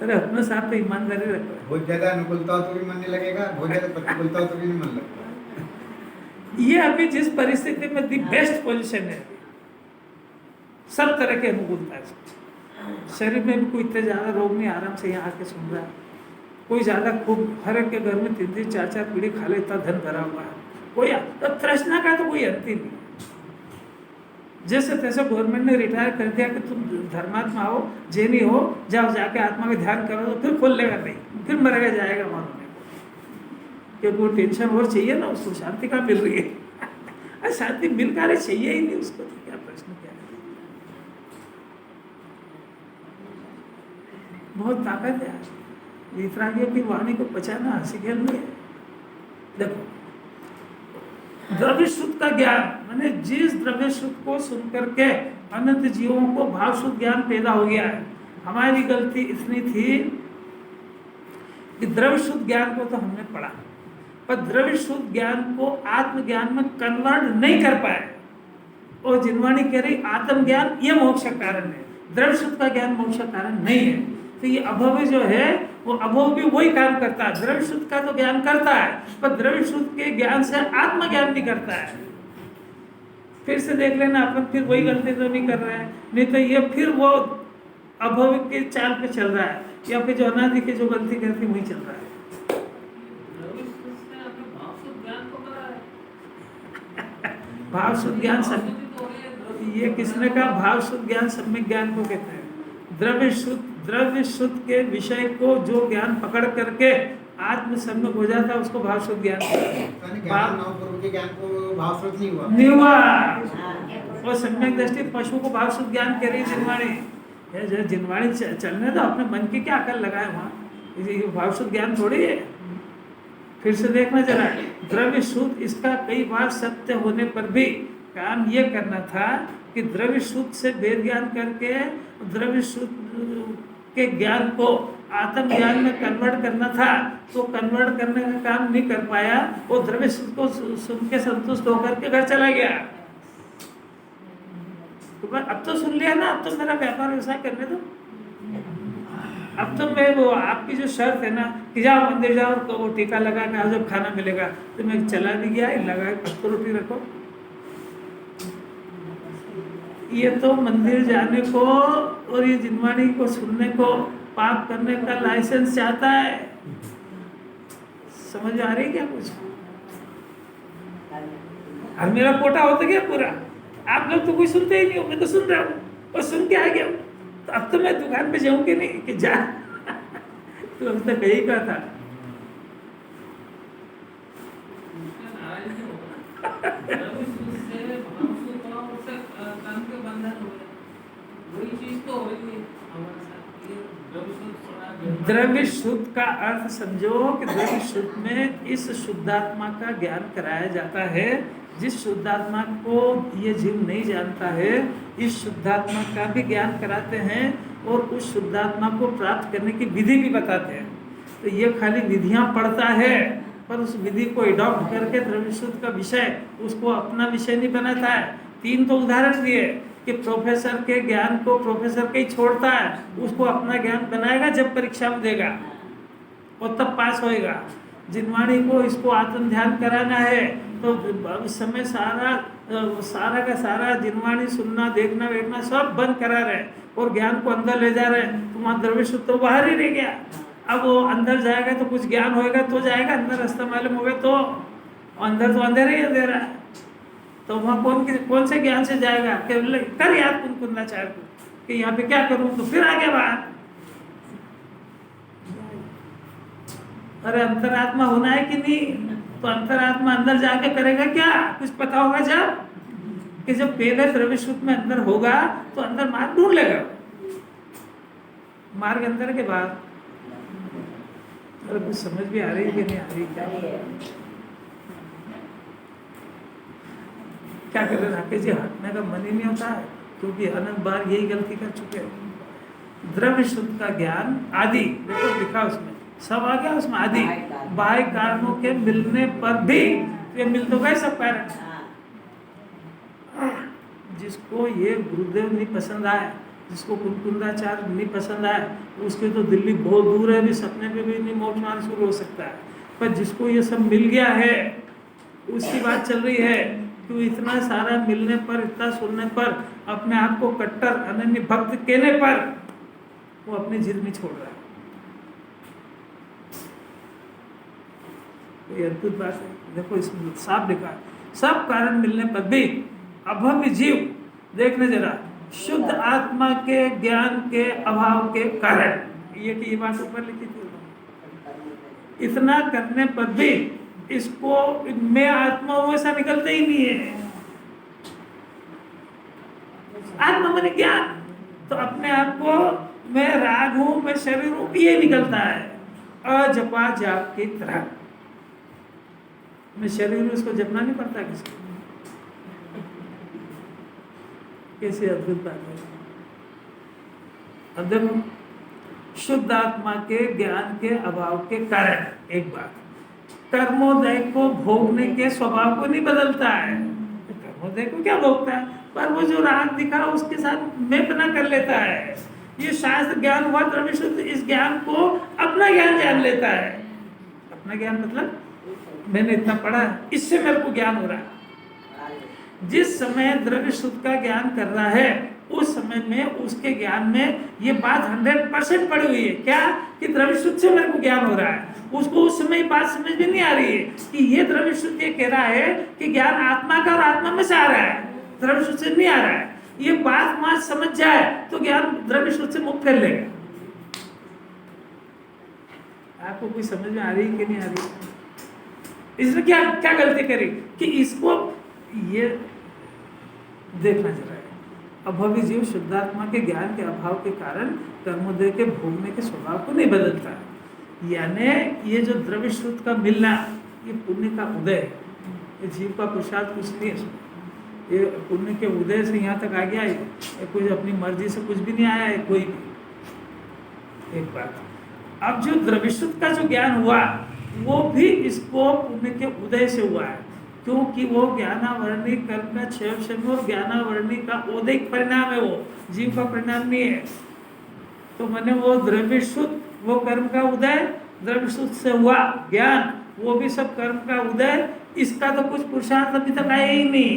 अरे अपने साथ तो ईमानदारी रखो। बहुत ज्यादा अनुकूलता हो तो भी मन नहीं लगेगा, बहुत ज्यादा प्रतिकूलता हो तो भी नहीं मन लगता। ये अभी जिस परिस्थिति में दी बेस्ट पोजीशन है, सब तरह के अनुकूलता है। शरीर में भी कोई इतने ज्यादा रोग नहीं, आराम से यहाँ आके सुन रहा है। कोई ज्यादा खूब, हर एक के घर में 3-3 4-4 पीढ़ी खा ले, इतना धन भरा हुआ है। कोई तो तृष्णा का तो कोई अंत ही नहीं। जैसे तैसे गवर्नमेंट ने रिटायर कर दिया कि तुम धर्मात्मा हो, जैनी हो, जाओ जाके आत्मा का ध्यान करो, तो फिर खोल लेगा नहीं, फिर मरेगा जाएगा मानने को, क्योंकि वो टेंशन और चाहिए ना उसको, शांति कहाँ मिल रही है? अरे शांति मिल का रही, चाहिए ही नहीं उसको, तो क्या प्रश्न क्या है? बहुत ताकत है वितरागियों की वाणी को पचाना हंसी खेल नहीं है। देखो, द्रव्य शुद्ध का ज्ञान माने जिस द्रव्य शुद्ध को सुन करके अनंत जीवों को भाव शुद्ध ज्ञान पैदा हो गया है। हमारी गलती इतनी थी कि द्रव्य शुद्ध ज्ञान को तो हमने पढ़ा, पर द्रव्य शुद्ध ज्ञान को आत्मज्ञान में कन्वर्ट नहीं कर पाए। और जिनवाणी कह रही आत्म ज्ञान ये मोक्ष का कारण है, द्रव्य शुद्ध का ज्ञान मोक्ष का कारण नहीं है। तो ये अभव जो है वो अभव भी वही काम करता है, द्रव्य शुद्ध का तो ज्ञान करता है, पर द्रव्य शुद्ध के ज्ञान से आत्म ज्ञान नहीं करता है। फिर से देख लेना, अपन फिर वही गलती तो नहीं कर रहे हैं, नहीं तो ये फिर वो अभव के चाल पे चल रहा है, या फिर जो अनादि के जो गलती करती वही चल रहा है। भाव शुद्ध ज्ञान सब, ये किसने कहा? भाव शुद्ध ज्ञान सम्यक ज्ञान को कहते हैं। द्रव्य शुद्ध के विषय को जो ज्ञान पकड़ करके आत्म सम्यक हो जाता है उसको भाव शुद्ध ज्ञान नहीं हुआ। और सम्यक दृष्टि पशु को भाव शुद्ध ज्ञान कह रही जिनवाणी। जिनवाणी चलने दो, अपने मन की क्या अकल लगाए वहाँ, ये भाव शुद्ध ज्ञान थोड़ी है। फिर से देखना जरा, द्रव्य शुद्ध इसका कई बार सत्य होने पर भी काम ये करना था कि द्रव्य शुद्ध से वेद ज्ञान करके द्रव्य शुद्ध के ज्ञान को आत्म ज्ञान में कन्वर्ट करना था, तो कन्वर्ट करने का काम नहीं कर पाया। वो द्रव्य शुद्ध को सुन के संतुष्ट होकर के घर चला गया। तो अब तो सुन लिया ना, अब तो मेरा व्यापार व्यवसाय करने दो। अब तो मैं वो आपकी जो शर्त है ना कि जाओ मंदिर जाओ तो वो टीका लगा के आओ, जब खाना मिलेगा, तो मैं चला नहीं गया, लगा के रोटी रखो। ये तो मंदिर जाने को और ये जिनवाणी को सुनने को पाप करने का लाइसेंस चाहता है। समझ आ रही क्या कुछ? और मेरा कोटा होता गया पूरा। आप लोग तो कोई सुनते ही नहीं हो, मैं तो सुन रहा हूँ और सुन के आ गया हूँ। तो अब तो मैं दुकान पे जाऊंगी नहीं कि जा तो हम तो कहीं का था। द्रव्य शुद्ध का अर्थ समझो कि द्रव्य शुद्ध में इस शुद्धात्मा का ज्ञान कराया जाता है। जिस शुद्धात्मा को ये जीव नहीं जानता है, इस शुद्धात्मा का भी ज्ञान कराते हैं और उस शुद्धात्मा को प्राप्त करने की विधि भी बताते हैं। तो ये खाली विधियां पढ़ता है, पर उस विधि को एडॉप्ट करके द्रव्य शुद्ध का विषय उसको अपना विषय नहीं बनाता है। 3 तो उदाहरण दिए कि प्रोफेसर के ज्ञान को प्रोफेसर के ही छोड़ता है, उसको अपना ज्ञान बनाएगा जब परीक्षा में देगा और तब पास होएगा। जिनवाणी को इसको आत्म ध्यान कराना है तो उस समय सारा का सारा जिनवाणी सुनना देखना वेखना सब बंद करा रहे और ज्ञान को अंदर ले जा रहे हैं। तो वहाँ द्रव्य शुद्ध तो बाहर ही रह गया। अब वो अंदर जाएगा तो कुछ ज्ञान होएगा तो जाएगा, अंदर रास्ता मालूम होगा तो अंदर तो अंधेरा ही अंधेरा है। तो वहाँ कौन से ज्ञान से जाएगा? कर याद कुंकुंदाचार्य को कि यहाँ पे क्या करूँ, तो फिर आ गया बाहर। अरे अंतरात्मा होना है कि नहीं? तो अंतरात्मा अंदर जाके करेगा क्या? कुछ पता होगा जब कि जब पहले द्रव्य शुद्ध में अंदर होगा तो अंदर मार्ग ढूंढ लेगा। मार्ग अंदर के बाद अरे कुछ समझ भी आ रही है कि नहीं आ रही? क्या कर रहे राकेश जी? हटने का मन ही नहीं होता है, क्योंकि अनंत बार यही गलती कर चुके हैं। द्रव्य शुद्ध का ज्ञान आदि देखो लिखा उसमें, सब आ गया उसमें। आदि बाह्य कारणों के मिलने पर भी ये मिल तो गए सब कारण। जिसको ये गुरुदेव नहीं पसंद आए, जिसको कुंकुंदाचार्य नहीं पसंद आए, उसके तो दिल्ली बहुत दूर है, भी सपने पे भी नहीं मोक्ष मार्ग शुरू हो सकता है। पर जिसको ये सब मिल गया है उसकी बात चल रही है कि इतना सारा मिलने पर, इतना सुनने पर, अपने आप को कट्टर अनन्य भक्त कहने पर वो अपनी जिद नहीं छोड़ रहा है। ये अद्भुत बात है। देखो इसमें साफ लिखा है, सब कारण मिलने पर भी अभव्य जीव देखने जरा, शुद्ध आत्मा के ज्ञान के अभाव के कारण, ये बात ऊपर लिखी थी। इतना करने पर भी इसको मैं आत्मा हूं ऐसा निकलता ही नहीं है। आत्मा माने ज्ञान, तो अपने आप को मैं राग हूं, मैं शरीर हूं, ये निकलता है अजपा जाप की तरह। मैं शरीर हूं, इसको जपना नहीं पड़ता किसी। कैसी अद्भुत बात है। अब देखो, शुद्ध आत्मा के ज्ञान के अभाव के कारण, एक बात, कर्मोदय को भोगने के स्वभाव को नहीं बदलता है। कर्मोदय को क्या भोगता है, पर वो जो राग दिखा उसके साथ मेपना कर लेता है। ये शास्त्र ज्ञान हुआ, द्रव्य शुद्ध इस ज्ञान को अपना ज्ञान जान लेता है। अपना ज्ञान मतलब मैंने इतना पढ़ा, इससे मेरे को ज्ञान हो रहा है। जिस समय द्रव्य शुद्ध का ज्ञान कर रहा है, उस समय में उसके ज्ञान में ये बात 100% पड़ी हुई है, क्या कि द्रव्य शुद्ध से मेरे को ज्ञान हो रहा है। उसको उस समय बात समझ में नहीं आ रही है कि ये द्रव्य शुद्ध ये कह रहा है कि ज्ञान आत्मा का और आत्मा में से आ रहा है, द्रव्य शुद्ध से नहीं आ रहा है। ये बात वहां समझ जाए तो ज्ञान द्रव्य शुद्ध से मुक्त कर लेगा। आपको कोई समझ में आ रही है कि नहीं आ रही? इसने क्या क्या गलती करी कि इसको ये देखना जरा है। अभावी जीव शुद्धात्मा के ज्ञान के अभाव के कारण कर्मोदय के भोगने के स्वभाव को नहीं बदलता। यानी ये जो द्रव्य शुद्ध का मिलना, ये पुण्य का उदय है। ये जीव का पुरुषार्थ कुछ नहीं है इसमें। ये पुण्य के उदय से यहाँ तक आ गया है, कोई अपनी मर्जी से कुछ भी नहीं आया है कोई भी। एक बात, अब जो द्रव्य शुद्ध का जो ज्ञान हुआ वो भी इसको पुण्य के उदय से हुआ है, क्योंकि वो ज्ञानावरणी कर्म का क्षय और ज्ञानावरणी का औदिक परिणाम है, वो जीव का परिणाम नहीं है। तो मैंने वो द्रव्य शुद्ध, वो कर्म का उदय, द्रव्य शुद्ध से हुआ ज्ञान, वो भी सब कर्म का उदय। इसका तो कुछ पुरुषार्थ अभी तक आया ही नहीं।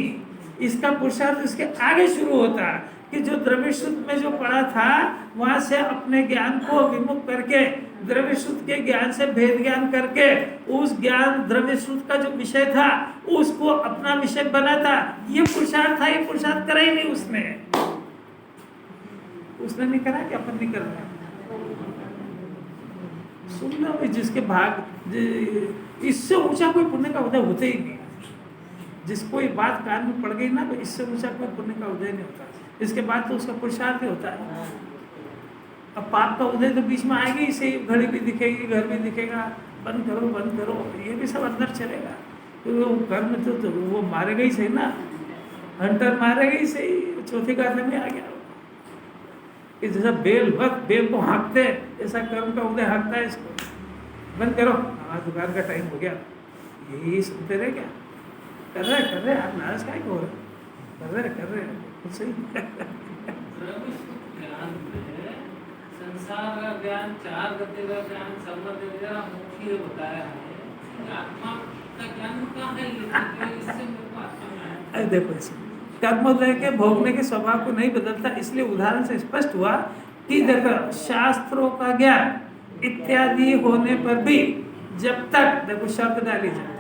इसका पुरुषार्थ इसके आगे शुरू होता है कि जो द्रव्य शुद्ध में जो पढ़ा था वहां से अपने ज्ञान को विमुख करके द्रव्य शुद्ध के ज्ञान से भेद ज्ञान करके उस ज्ञान द्रव्य शुद्ध का जो विषय था उसको अपना विषय बना था। ये पुरुषार्थ था, ये पुरुषार्थ करा ही नहीं उसने नहीं करा कि अपन नहीं कर रहा। सुन लो, जिसके भाग, इससे ऊंचा कोई पुण्य का उदय होता ही नहीं। जिसको ये बात कान में पड़ गई ना, तो इससे ऊंचा कोई पुण्य का उदय नहीं होता। इसके बाद तो उसका पुरुषार्थ ही होता है। अब पाप का उदय तो बीच में आएगा ही सही, घड़ी भी दिखेगी, घर भी दिखेगा, बंद करो, ये भी सब अंदर चलेगा। तो वो कर्म तो वो मारेगा ही सही ना, हंटर मारेगा ही सही। चौथी गाथा में आ गया कि जैसा बेल को हाँकते, ऐसा कर्म का उदय हाँकता है इसको। बंद करो, हमारा दुकान का टाइम हो गया, यही सुनते रहे क्या? कर रहे आप नाराज काय को कर रहे कुछ सही। संसार का ज्ञान, चार गति का ज्ञान, सर्वदेव मुख्य बताया है। आत्मा का ज्ञान कहाँ है? इससे मेरे को आत्मा में आया। देखो, इसमें कर्मोदय के भोगने के स्वभाव को नहीं बदलता, इसलिए उदाहरण से स्पष्ट हुआ कि देखो, शास्त्रों का ज्ञान इत्यादि होने पर भी जब तक, देखो शब्द डाली, जब तक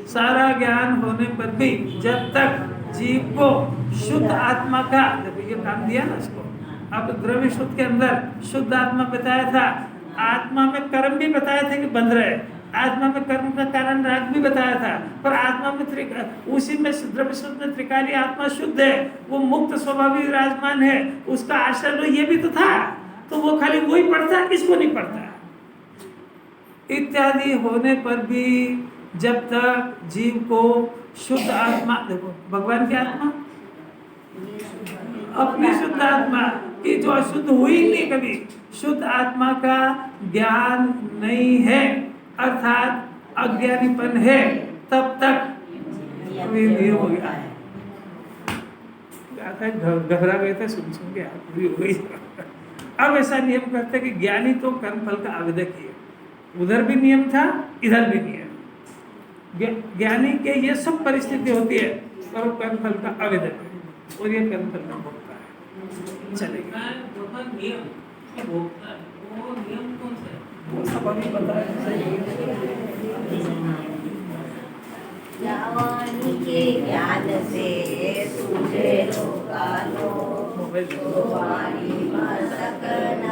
सारा ज्ञान होने पर भी जब तक जीव को शुद्ध आत्मा का, देखो ये काम दिया ना इसको। अब द्रव्य शुद्ध के अंदर शुद्ध आत्मा बताया था, आत्मा में कर्म भी बताया था कि बंध रहे, आत्मा में कर्म का कारण राग भी बताया था, पर आत्मा में उसी में द्रव्य शुद्ध में त्रिकाली आत्मा शुद्ध है, वो मुक्त स्वभावी विराजमान है, उसका आश्रय ये भी तो था। तो वो खाली वही पढ़ता, इसको नहीं पढ़ता। इत्यादि होने पर भी जब तक जीव को शुद्ध आत्मा, देखो भगवान की आत्मा, अपनी शुद्ध आत्मा की जो अशुद्ध हुई नहीं कभी, शुद्ध आत्मा का ज्ञान नहीं है, अर्थात अज्ञानीपन है, तब तक ये हो गया। घबरा गए थे सुन के, पूरी हो गई। अब ऐसा नियम करते कि ज्ञानी तो कर्मफल का आवेदक ही है, उधर भी नियम था, इधर भी नियम। ज्ञानी के ये सब परिस्थिति होती है, पर वो कर्मफल का आवेदक है और ये कर्मफल का भोगता है। चलेगा नियम भोगता है, वो नियम कौन सा है? वो सब अभी पता है। ज्ञानी के ज्ञान से सूझे लोकानो भजो वाणी सकन